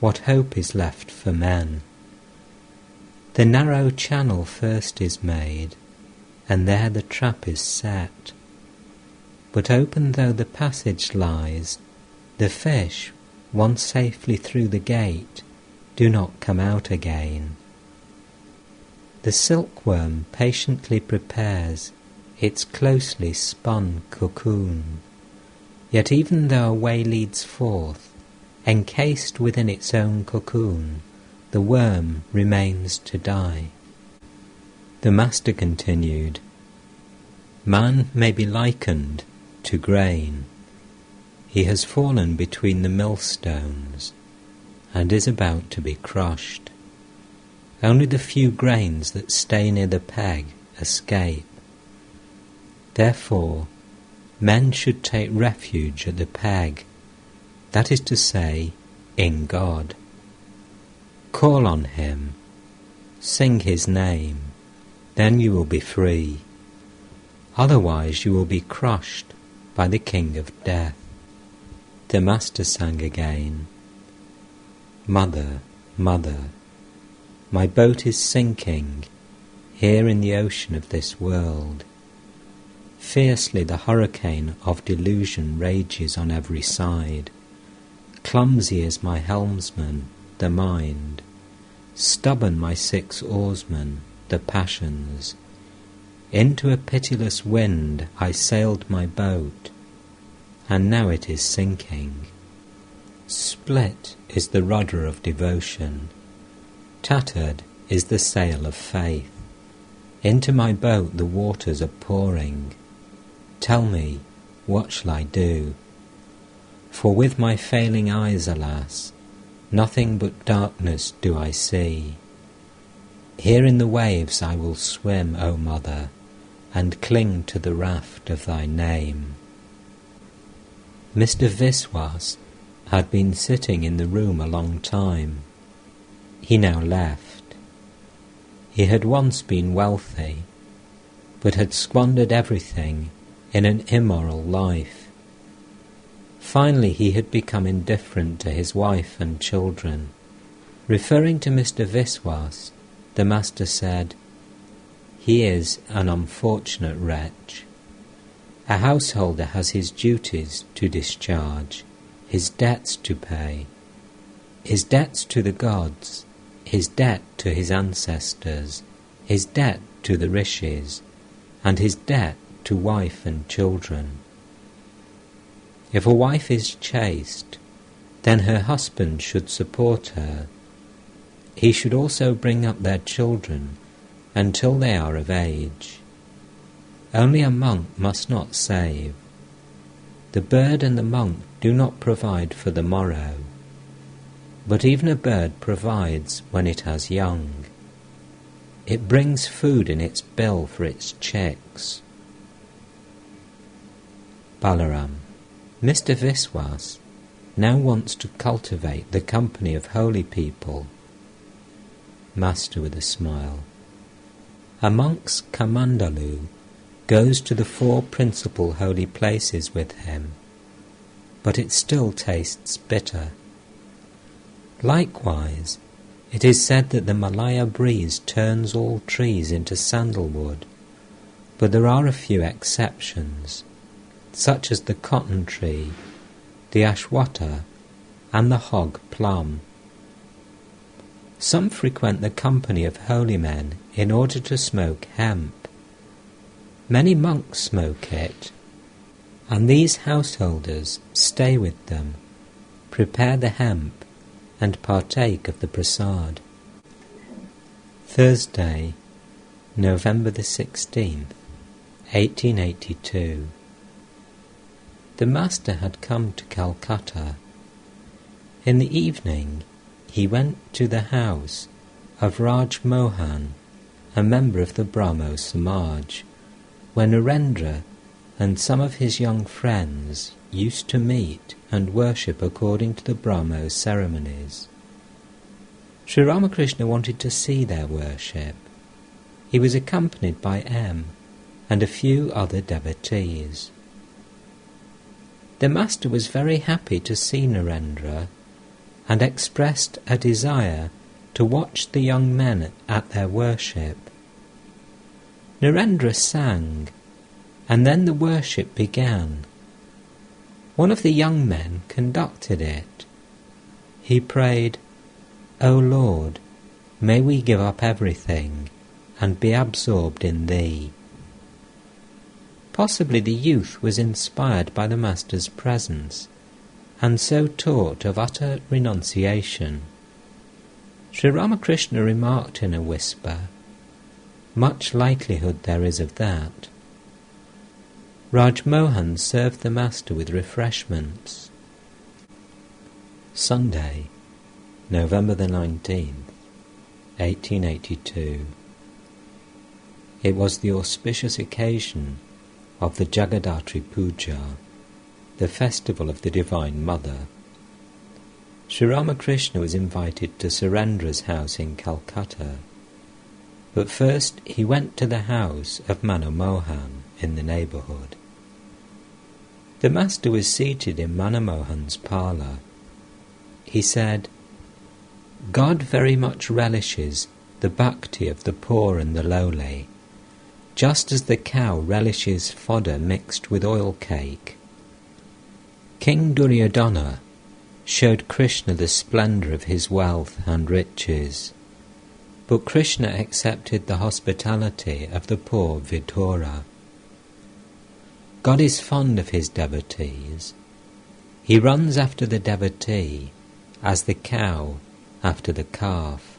what hope is left for men? The narrow channel first is made, and there the trap is set. But open though the passage lies, the fish, once safely through the gate, do not come out again. The silkworm patiently prepares its closely spun cocoon, yet even though a way leads forth, encased within its own cocoon, the worm remains to die." The Master continued, "Man may be likened to grain. He has fallen between the millstones, and is about to be crushed. Only the few grains that stay near the peg escape. Therefore, men should take refuge at the peg, that is to say, in God. Call on Him, sing His name, then you will be free. Otherwise you will be crushed by the King of Death." The Master sang again, "Mother, Mother, my boat is sinking here in the ocean of this world. Fiercely the hurricane of delusion rages on every side. Clumsy is my helmsman, the mind. Stubborn my 6 oarsmen, the passions. Into a pitiless wind I sailed my boat, and now it is sinking. Split is the rudder of devotion. Tattered is the sail of faith. Into my boat the waters are pouring. Tell me, what shall I do? For with my failing eyes, alas, nothing but darkness do I see. Here in the waves I will swim, O Mother, and cling to the raft of thy name." Mr. Viswas had been sitting in the room a long time. He now left. He had once been wealthy, but had squandered everything in an immoral life. Finally he had become indifferent to his wife and children. Referring to Mr. Viswas, the Master said, "He is an unfortunate wretch. A householder has his duties to discharge, his debts to pay, his debts to the gods, his debt to his ancestors, his debt to the rishis, and his debt to wife and children. If a wife is chaste, then her husband should support her. He should also bring up their children until they are of age. Only a monk must not save. The bird and the monk do not provide for the morrow, but even a bird provides when it has young. It brings food in its bill for its chicks." Balaram: "Mr. Viswas now wants to cultivate the company of holy people." Master with a smile: "A monk's Kamandalu goes to the 4 principal holy places with him, but it still tastes bitter. Likewise, it is said that the Malaya breeze turns all trees into sandalwood, but there are a few exceptions, such as the cotton tree, the ashwata, and the hog plum. Some frequent the company of holy men in order to smoke hemp. Many monks smoke it, and these householders stay with them, prepare the hemp, and partake of the prasad. Thursday, November the 16th, 1882. The Master had come to Calcutta. In the evening he went to the house of Raj Mohan, a member of the Brahmo Samaj, where Narendra and some of his young friends used to meet and worship according to the Brahmo ceremonies. Sri Ramakrishna wanted to see their worship. He was accompanied by M and a few other devotees. The Master was very happy to see Narendra and expressed a desire to watch the young men at their worship. Narendra sang, and then the worship began. One of the young men conducted it. He prayed, "O Lord, may we give up everything and be absorbed in Thee." Possibly the youth was inspired by the Master's presence, and so taught of utter renunciation. Sri Ramakrishna remarked in a whisper, "Much likelihood there is of that." Raj Mohan served the Master with refreshments. Sunday, November the 19th, 1882. It was the auspicious occasion of the Jagadhatri Puja, the festival of the Divine Mother. Sri Ramakrishna was invited to Surendra's house in Calcutta, but first he went to the house of Mano Mohan in the neighbourhood. The Master was seated in Mano Mohan's parlour. He said, "God very much relishes the bhakti of the poor and the lowly, just as the cow relishes fodder mixed with oil cake. King Duryodhana showed Krishna the splendour of his wealth and riches, but Krishna accepted the hospitality of the poor Vidura. God is fond of his devotees. He runs after the devotee as the cow after the calf."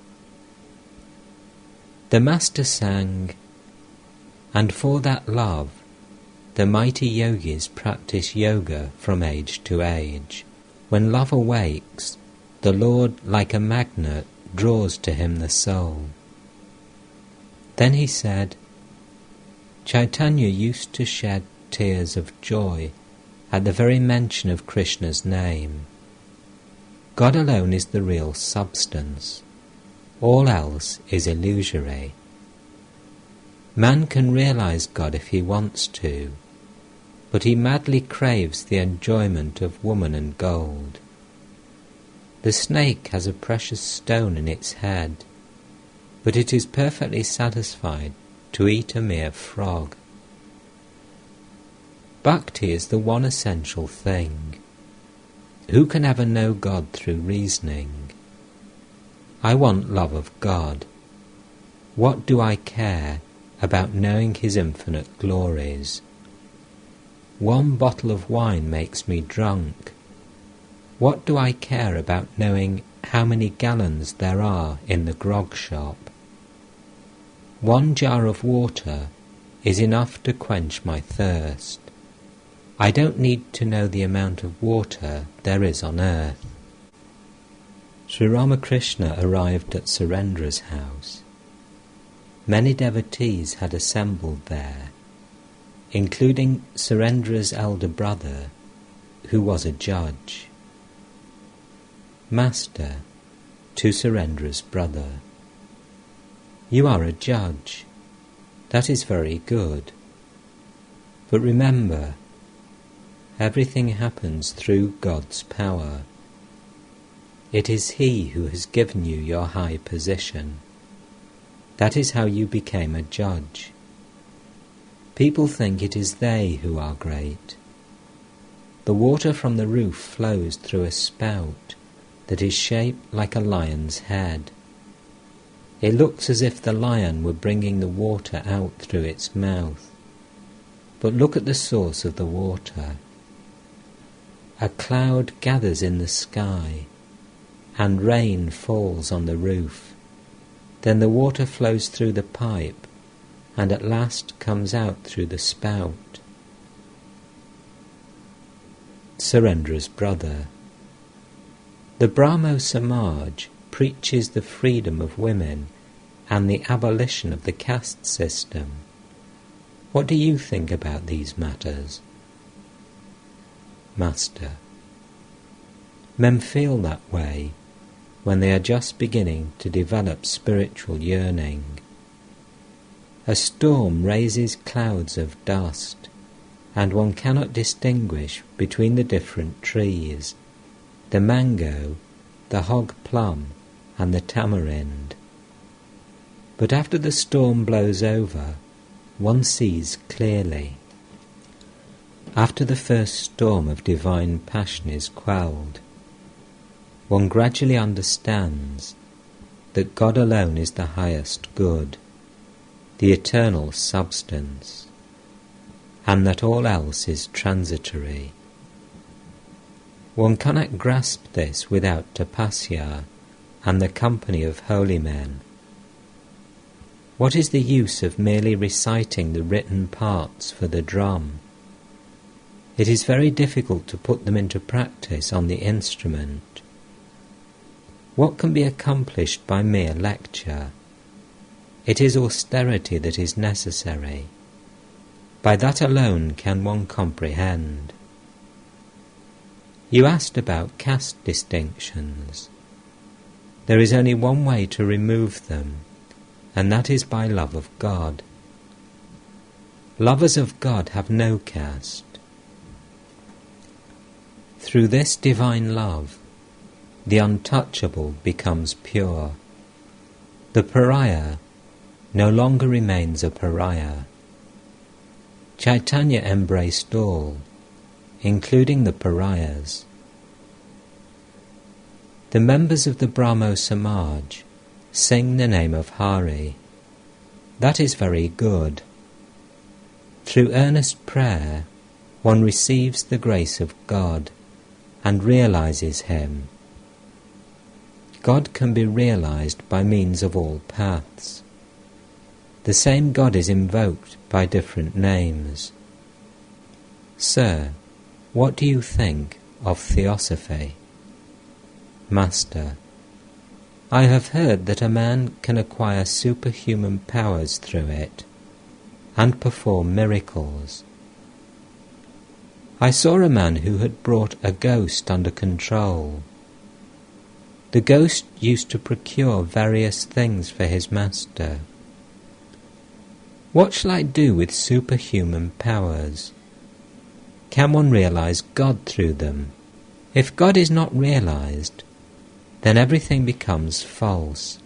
The Master sang, "And for that love, the mighty yogis practice yoga from age to age. When love awakes, the Lord like a magnet draws to him the soul." Then he said, "Chaitanya used to shed tears of joy at the very mention of Krishna's name. God alone is the real substance. All else is illusory. Man can realize God if he wants to, but he madly craves the enjoyment of woman and gold. The snake has a precious stone in its head, but it is perfectly satisfied to eat a mere frog. Bhakti is the one essential thing. Who can ever know God through reasoning? I want love of God. What do I care about knowing his infinite glories? One bottle of wine makes me drunk. What do I care about knowing how many gallons there are in the grog shop? One jar of water is enough to quench my thirst. I don't need to know the amount of water there is on earth." Sri Ramakrishna arrived at Surendra's house. Many devotees had assembled there, including Surendra's elder brother, who was a judge. Master, to Surendra's brother, "You are a judge. That is very good. But remember, everything happens through God's power. It is He who has given you your high position. That is how you became a judge. People think it is they who are great. The water from the roof flows through a spout that is shaped like a lion's head. It looks as if the lion were bringing the water out through its mouth. But look at the source of the water. A cloud gathers in the sky, and rain falls on the roof. Then the water flows through the pipe, and at last comes out through the spout. Surendra's brother. The Brahmo Samaj preaches the freedom of women and the abolition of the caste system. What do you think about these matters? Master. Men feel that way when they are just beginning to develop spiritual yearning. A storm raises clouds of dust, and one cannot distinguish between the different trees, the mango, the hog plum, and the tamarind. But after the storm blows over, one sees clearly. After the first storm of divine passion is quelled, one gradually understands that God alone is the highest good, the eternal substance, and that all else is transitory. One cannot grasp this without tapasya and the company of holy men. What is the use of merely reciting the written parts for the drum? It is very difficult to put them into practice on the instrument. What can be accomplished by mere lecture? It is austerity that is necessary. By that alone can one comprehend. You asked about caste distinctions. There is only one way to remove them, and that is by love of God. Lovers of God have no caste. Through this divine love, the untouchable becomes pure. The pariah no longer remains a pariah. Chaitanya embraced all, including the pariahs. The members of the Brahmo Samaj sing the name of Hari. That is very good. Through earnest prayer, one receives the grace of God and realizes Him. God can be realized by means of all paths. The same God is invoked by different names. Sir, what do you think of theosophy? Master, I have heard that a man can acquire superhuman powers through it and perform miracles. I saw a man who had brought a ghost under control. The ghost used to procure various things for his master. What shall I do with superhuman powers? Can one realize God through them? If God is not realized, then everything becomes false.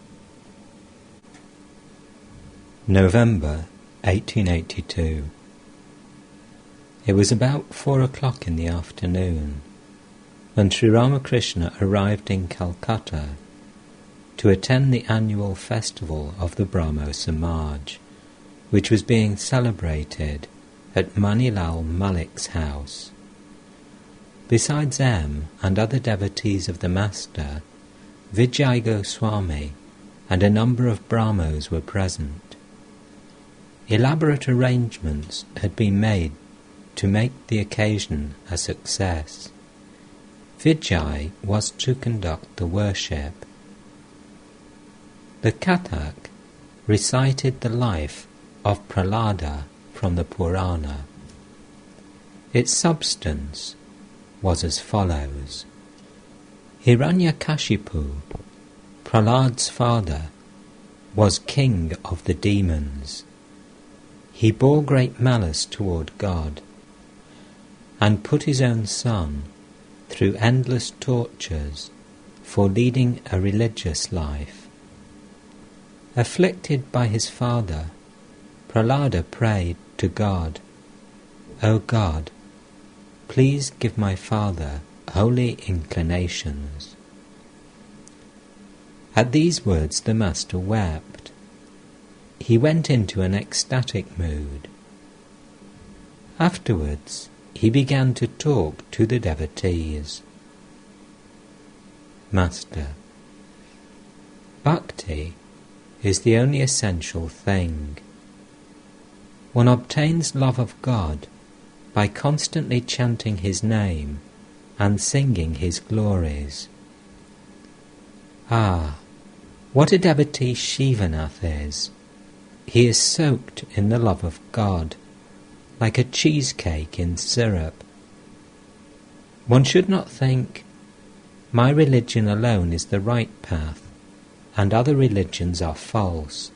November 1882. It was about 4 o'clock in the afternoon when Sri Ramakrishna arrived in Calcutta to attend the annual festival of the Brahmo Samaj, which was being celebrated at Manilal Malik's house. Besides M and other devotees of the Master, Vijay Goswami and a number of Brahmos were present. Elaborate arrangements had been made to make the occasion a success. Vijay was to conduct the worship. The Kathak recited the life of Prahlada from the Purana. Its substance was as follows. Hiranyakashipu, Prahlad's father, was king of the demons. He bore great malice toward God, and put his own son through endless tortures for leading a religious life. Afflicted by his father, Prahlada prayed to God, "O God, please give my father holy inclinations." At these words the Master wept. He went into an ecstatic mood. Afterwards, he began to talk to the devotees. Master: Bhakti is the only essential thing. One obtains love of God by constantly chanting His name and singing His glories. Ah, what a devotee Shivanath is! He is soaked in the love of God, like a cheesecake in syrup. One should not think, my religion alone is the right path, and other religions are false.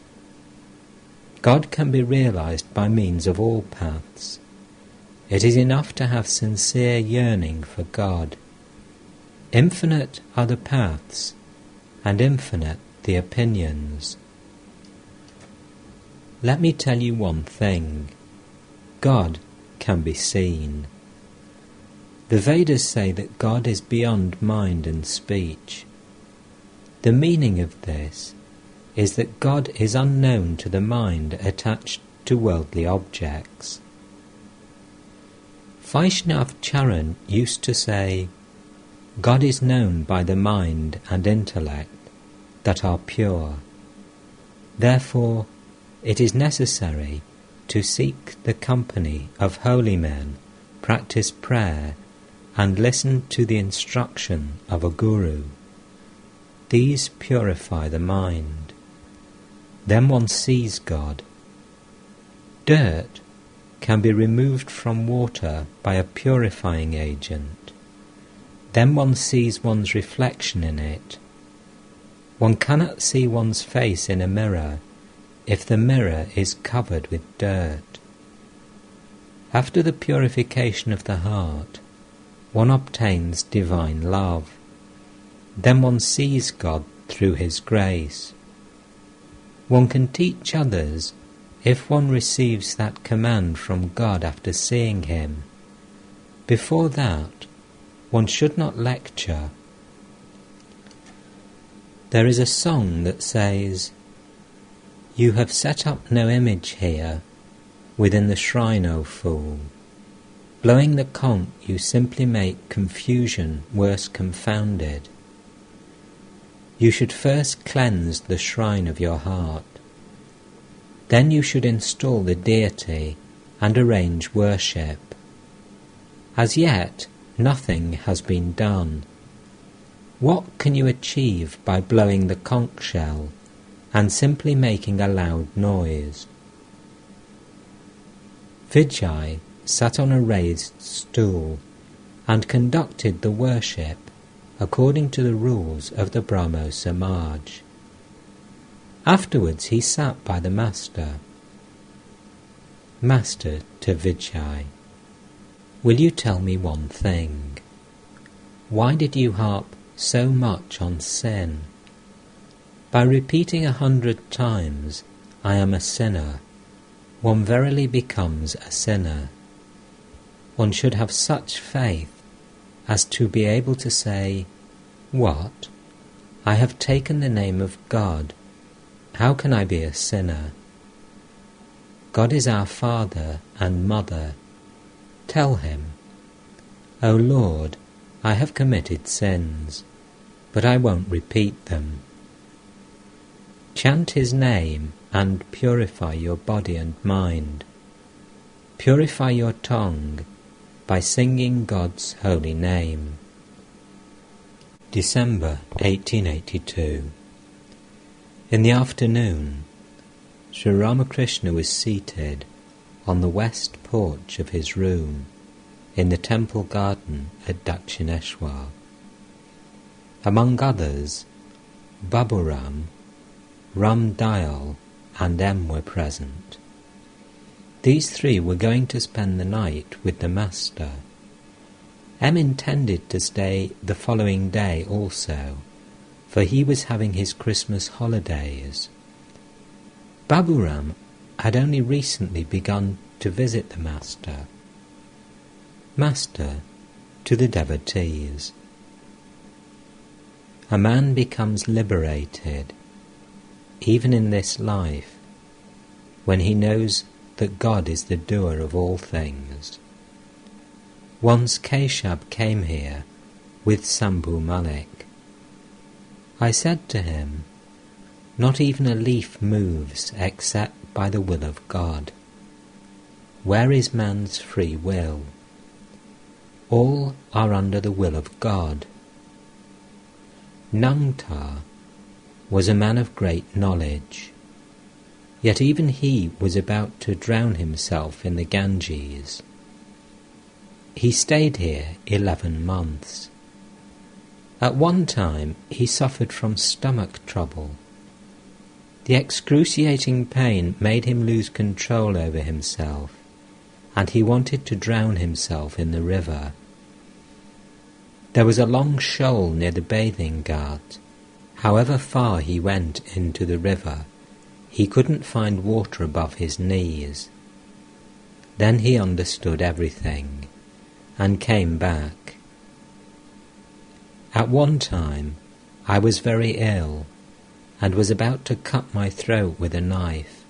God can be realized by means of all paths. It is enough to have sincere yearning for God. Infinite are the paths, and infinite the opinions. Let me tell you one thing. God can be seen. The Vedas say that God is beyond mind and speech. The meaning of this is that God is unknown to the mind attached to worldly objects. Vaishnav Charan used to say, God is known by the mind and intellect that are pure. Therefore, it is necessary to seek the company of holy men, practice prayer, and listen to the instruction of a guru. These purify the mind. Then one sees God. Dirt can be removed from water by a purifying agent. Then one sees one's reflection in it. One cannot see one's face in a mirror if the mirror is covered with dirt. After the purification of the heart, one obtains divine love. Then one sees God through His grace. One can teach others if one receives that command from God after seeing Him. Before that, one should not lecture. There is a song that says, "You have set up no image here, within the shrine, O fool. Blowing the conch, you simply make confusion worse confounded. You should first cleanse the shrine of your heart. Then you should install the deity and arrange worship. As yet, nothing has been done. What can you achieve by blowing the conch shell and simply making a loud noise?" Vijay sat on a raised stool and conducted the worship according to the rules of the Brahmo Samaj. Afterwards he sat by the Master. Master to Vijay, will you tell me one thing? Why did you harp so much on sin? By repeating 100 times, I am a sinner, one verily becomes a sinner. One should have such faith as to be able to say, "What? I have taken the name of God. How can I be a sinner? God is our Father and Mother. Tell Him, O Lord, I have committed sins, but I won't repeat them." Chant His name and purify your body and mind. Purify your tongue by singing God's holy name. December 1882. In the afternoon, Sri Ramakrishna was seated on the west porch of his room in the temple garden at Dakshineshwar. Among others, Baburam, Ram Dayal and M were present. These three were going to spend the night with the Master. M intended to stay the following day also, for he was having his Christmas holidays. Baburam had only recently begun to visit the Master. Master to the devotees. A man becomes liberated, even in this life, when he knows that God is the doer of all things. Once Keshab came here with Sambhu Malik. I said to him, "Not even a leaf moves except by the will of God. Where is man's free will? All are under the will of God." Nangta was a man of great knowledge, yet even he was about to drown himself in the Ganges. He stayed here 11 months. At one time he suffered from stomach trouble. The excruciating pain made him lose control over himself, and he wanted to drown himself in the river. There was a long shoal near the bathing ghat. However far he went into the river, he couldn't find water above his knees. Then he understood everything, and came back. At one time I was very ill, and was about to cut my throat with a knife.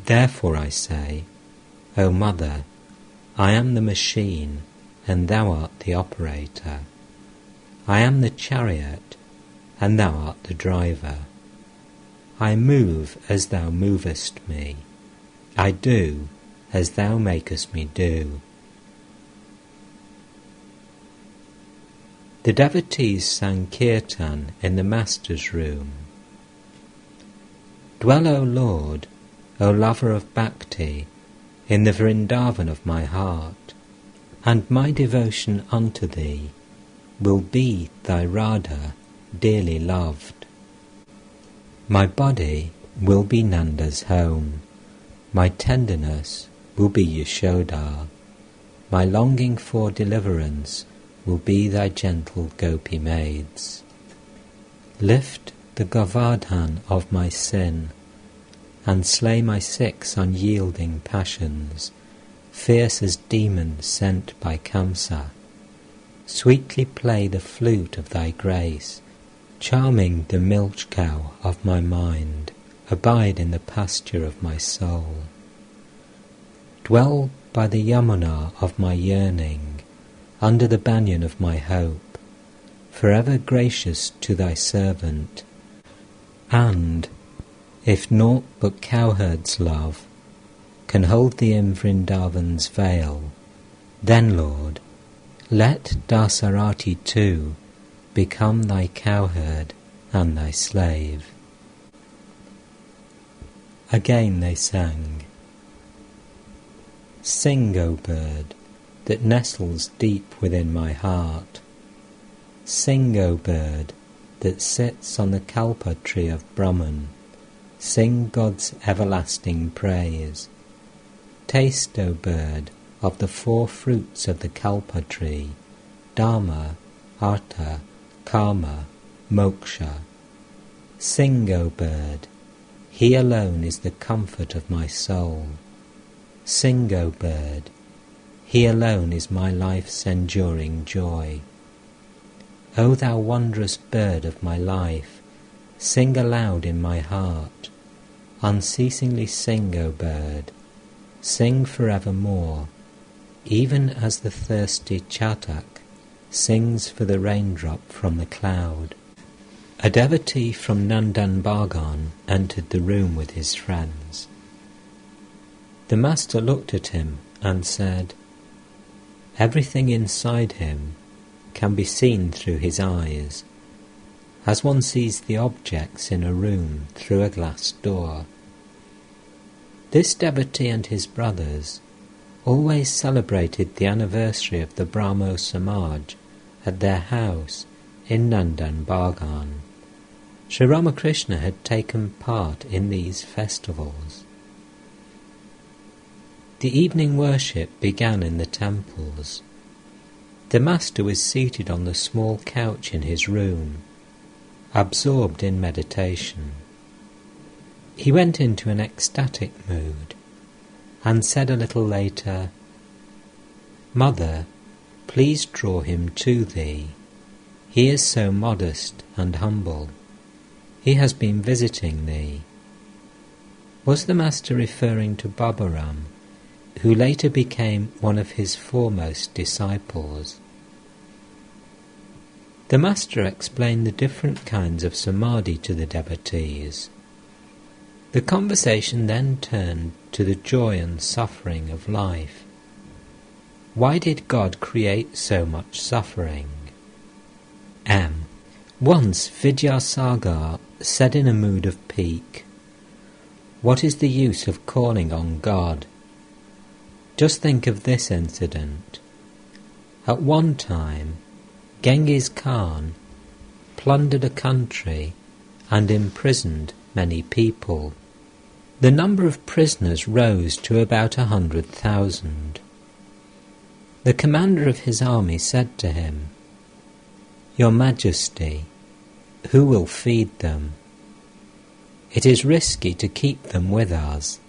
Therefore I say, O Mother, I am the machine, and thou art the operator. I am the chariot, and thou art the driver. I move as thou movest me. I do as thou makest me do. The devotees sang kirtan in the Master's room. Dwell, O Lord, O lover of bhakti, in the Vrindavan of my heart, and my devotion unto thee will be thy Radha dearly loved. My body will be Nanda's home, my tenderness will be Yashoda, my longing for deliverance will be thy gentle gopi maids. Lift the Govardhan of my sin, and slay my 6 unyielding passions, fierce as demons sent by Kamsa. Sweetly play the flute of thy grace, charming the milch cow of my mind, abide in the pasture of my soul. Dwell by the Yamuna of my yearning, under the banyan of my hope, forever gracious to thy servant, and, if naught but cowherd's love can hold thee in Vrindavan's vale, then, Lord, let Dasarati too become thy cowherd and thy slave. Again they sang, Sing, O bird, that nestles deep within my heart. Sing, O bird, that sits on the kalpa tree of Brahman. Sing God's everlasting praise. Taste, O bird, of the 4 fruits of the kalpa tree, Dharma, Artha, Kama, Moksha. Sing, O bird, he alone is the comfort of my soul. Sing, O bird, he alone is my life's enduring joy. O thou wondrous bird of my life, sing aloud in my heart. Unceasingly sing, O bird, sing forevermore, even as the thirsty chatak sings for the raindrop from the cloud. A devotee from Nandan Bagan entered the room with his friends. The Master looked at him and said, Everything inside him can be seen through his eyes, as one sees the objects in a room through a glass door. This devotee and his brothers always celebrated the anniversary of the Brahmo Samaj at their house in Nandan Bagan. Sri Ramakrishna had taken part in these festivals. The evening worship began in the temples. The Master was seated on the small couch in his room, absorbed in meditation. He went into an ecstatic mood and said a little later, "Mother, please draw him to thee. He is so modest and humble. He has been visiting thee." Was the Master referring to Baburam, who later became one of his foremost disciples? The Master explained the different kinds of samadhi to the devotees. The conversation then turned to the joy and suffering of life. Why did God create so much suffering? M. Once Vidyasagar said in a mood of pique, "What is the use of calling on God? Just think of this incident. At one time, Genghis Khan plundered a country and imprisoned many people. The number of prisoners rose to about 100,000. The commander of his army said to him, 'Your Majesty, who will feed them? It is risky to keep them with us.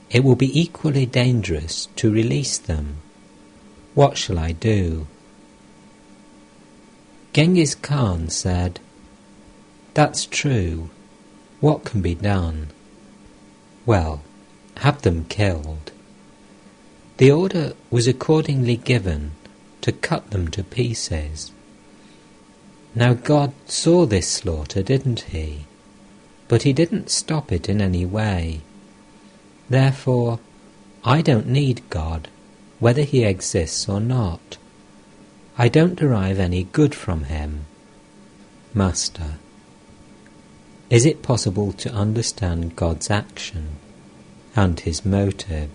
It will be equally dangerous to release them. What shall I do?' Genghis Khan said, 'That's true. What can be done?' 'Well, have them killed.' The order was accordingly given to cut them to pieces. Now God saw this slaughter, didn't he? But he didn't stop it in any way. Therefore, I don't need God, whether he exists or not. I don't derive any good from him. Master, is it possible to understand God's action and his motive?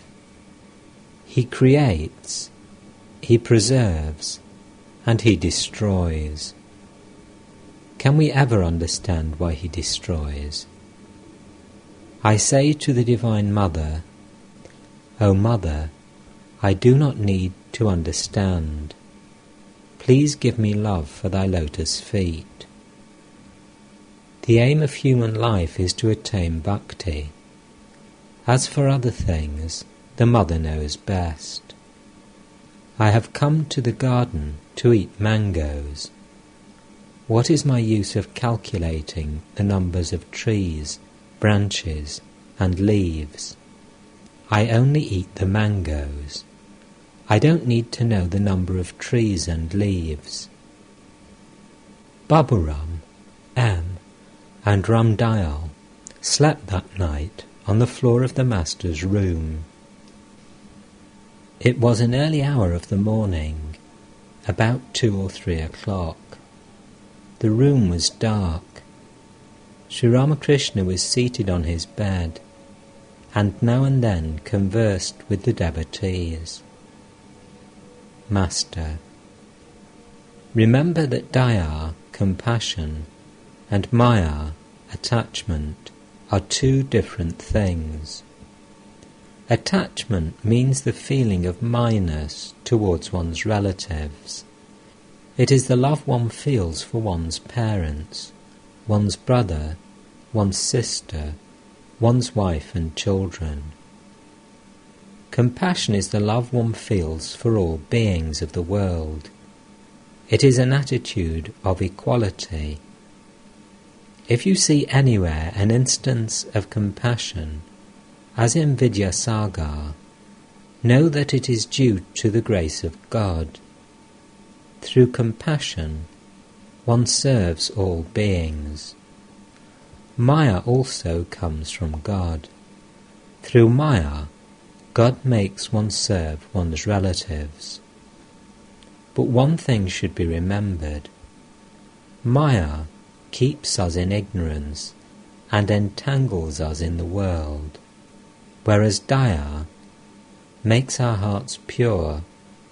He creates, he preserves, and he destroys. Can we ever understand why he destroys? I say to the Divine Mother, O Mother, I do not need to understand. Please give me love for thy lotus feet. The aim of human life is to attain bhakti. As for other things, the Mother knows best. I have come to the garden to eat mangoes. What is my use of calculating the numbers of trees, branches, and leaves? I only eat the mangoes. I don't need to know the number of trees and leaves. Baburam, M, and Ramdayal slept that night on the floor of the Master's room. It was an early hour of the morning, about 2 or 3 o'clock. The room was dark. Sri Ramakrishna was seated on his bed, and now and then conversed with the devotees. Master, remember that daya, compassion, and maya, attachment, are 2 different things. Attachment means the feeling of minus towards one's relatives. It is the love one feels for one's parents, one's brother, one's sister, one's wife and children. Compassion is the love one feels for all beings of the world. It is an attitude of equality. If you see anywhere an instance of compassion, as in Vidyasagar, know that it is due to the grace of God. Through compassion, one serves all beings. Maya also comes from God. Through Maya, God makes one serve one's relatives. But one thing should be remembered. Maya keeps us in ignorance and entangles us in the world, whereas Daya makes our hearts pure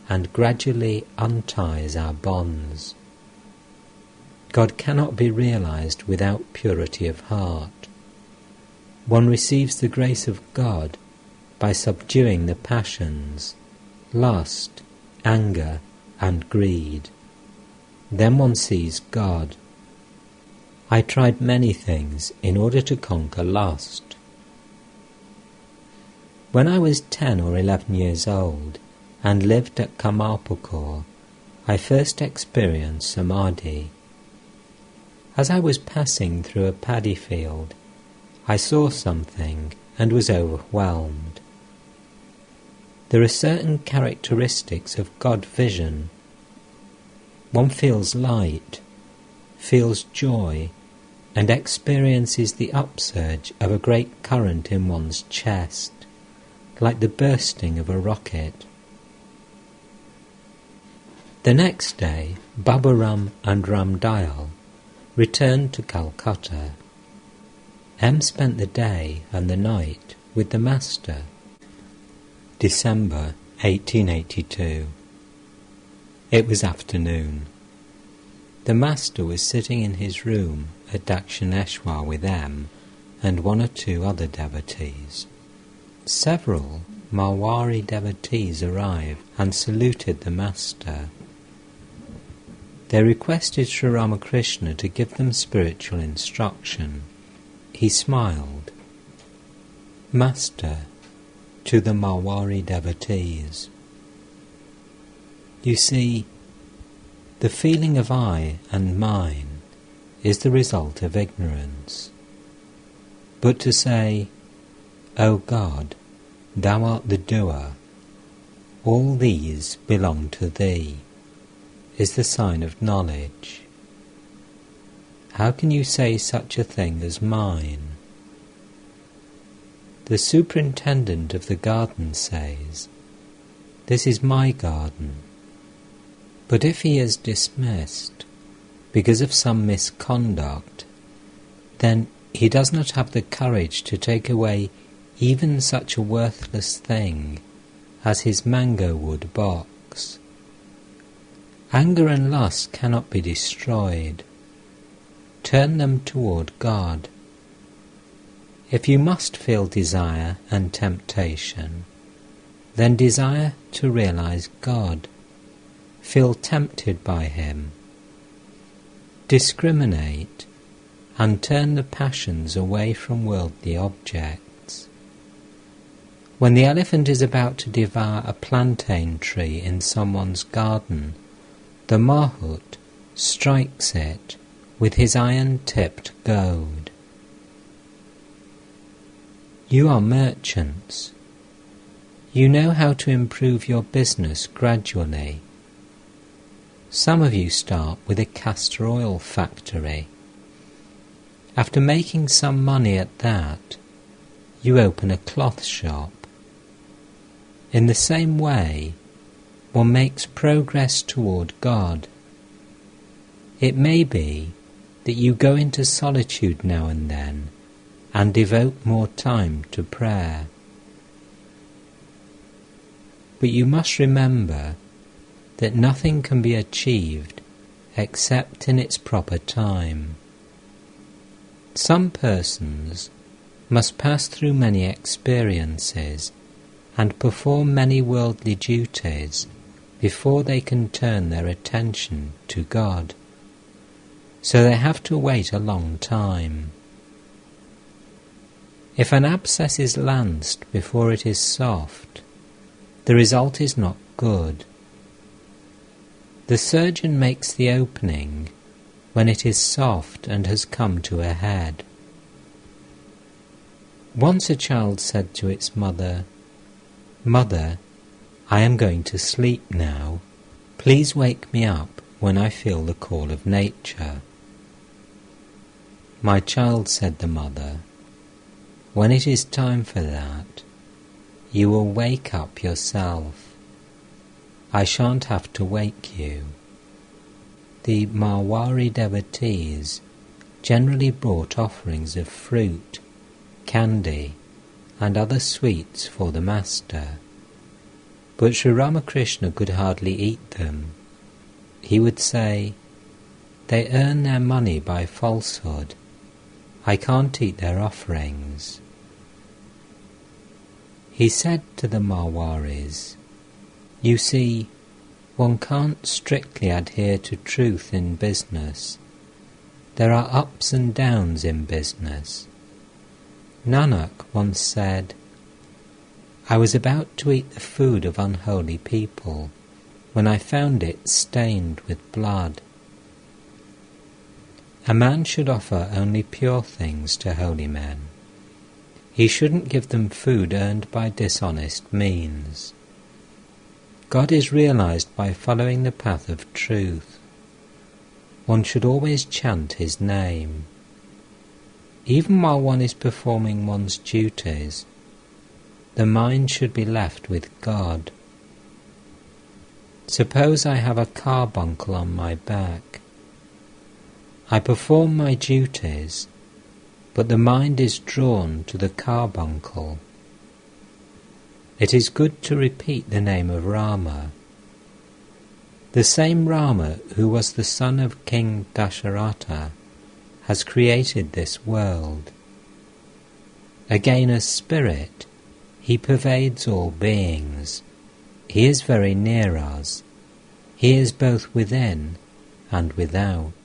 and gradually unties our bonds. God cannot be realized without purity of heart. One receives the grace of God by subduing the passions, lust, anger, and greed. Then one sees God. I tried many things in order to conquer lust. When I was 10 or 11 years old and lived at Kamarpukur, I first experienced samadhi. As I was passing through a paddy field, I saw something and was overwhelmed. There are certain characteristics of God vision. One feels light, feels joy, and experiences the upsurge of a great current in one's chest, like the bursting of a rocket. The next day, Baburam and Ramdayal returned to Calcutta. M spent the day and the night with the Master. December 1882. It was afternoon. The Master was sitting in his room at Dakshineshwar with M and one or two other devotees. Several Marwari devotees arrived and saluted the Master. They requested Sri Ramakrishna to give them spiritual instruction. He smiled. Master, to the Marwari devotees, you see, the feeling of I and mine is the result of ignorance. But to say, O God, Thou art the doer, all these belong to Thee, is the sign of knowledge. How can you say such a thing as mine? The superintendent of the garden says, This is my garden. But if he is dismissed because of some misconduct, then he does not have the courage to take away even such a worthless thing as his mango wood box. Anger and lust cannot be destroyed. Turn them toward God. If you must feel desire and temptation, then desire to realize God. Feel tempted by Him. Discriminate and turn the passions away from worldly objects. When the elephant is about to devour a plantain tree in someone's garden, the Mahut strikes it with his iron-tipped goad. You are merchants. You know how to improve your business gradually. Some of you start with a castor oil factory. After making some money at that, you open a cloth shop. In the same way, one makes progress toward God. It may be that you go into solitude now and then and devote more time to prayer. But you must remember that nothing can be achieved except in its proper time. Some persons must pass through many experiences and perform many worldly duties before they can turn their attention to God. So they have to wait a long time. If an abscess is lanced before it is soft, the result is not good. The surgeon makes the opening when it is soft and has come to a head. Once a child said to its mother, "Mother, I am going to sleep now. Please wake me up when I feel the call of nature." "My child," said the mother, "when it is time for that, you will wake up yourself. I shan't have to wake you." The Marwari devotees generally brought offerings of fruit, candy, and other sweets for the Master. But Sri Ramakrishna could hardly eat them. He would say, "They earn their money by falsehood. I can't eat their offerings." He said to the Marwaris, "You see, one can't strictly adhere to truth in business. There are ups and downs in business. Nanak once said, I was about to eat the food of unholy people, when I found it stained with blood. A man should offer only pure things to holy men. He shouldn't give them food earned by dishonest means. God is realized by following the path of truth. One should always chant his name. Even while one is performing one's duties, the mind should be left with God. Suppose I have a carbuncle on my back. I perform my duties, but the mind is drawn to the carbuncle. It is good to repeat the name of Rama. The same Rama who was the son of King Dasharatha has created this world. Again, as spirit, he pervades all beings. He is very near us. He is both within and without.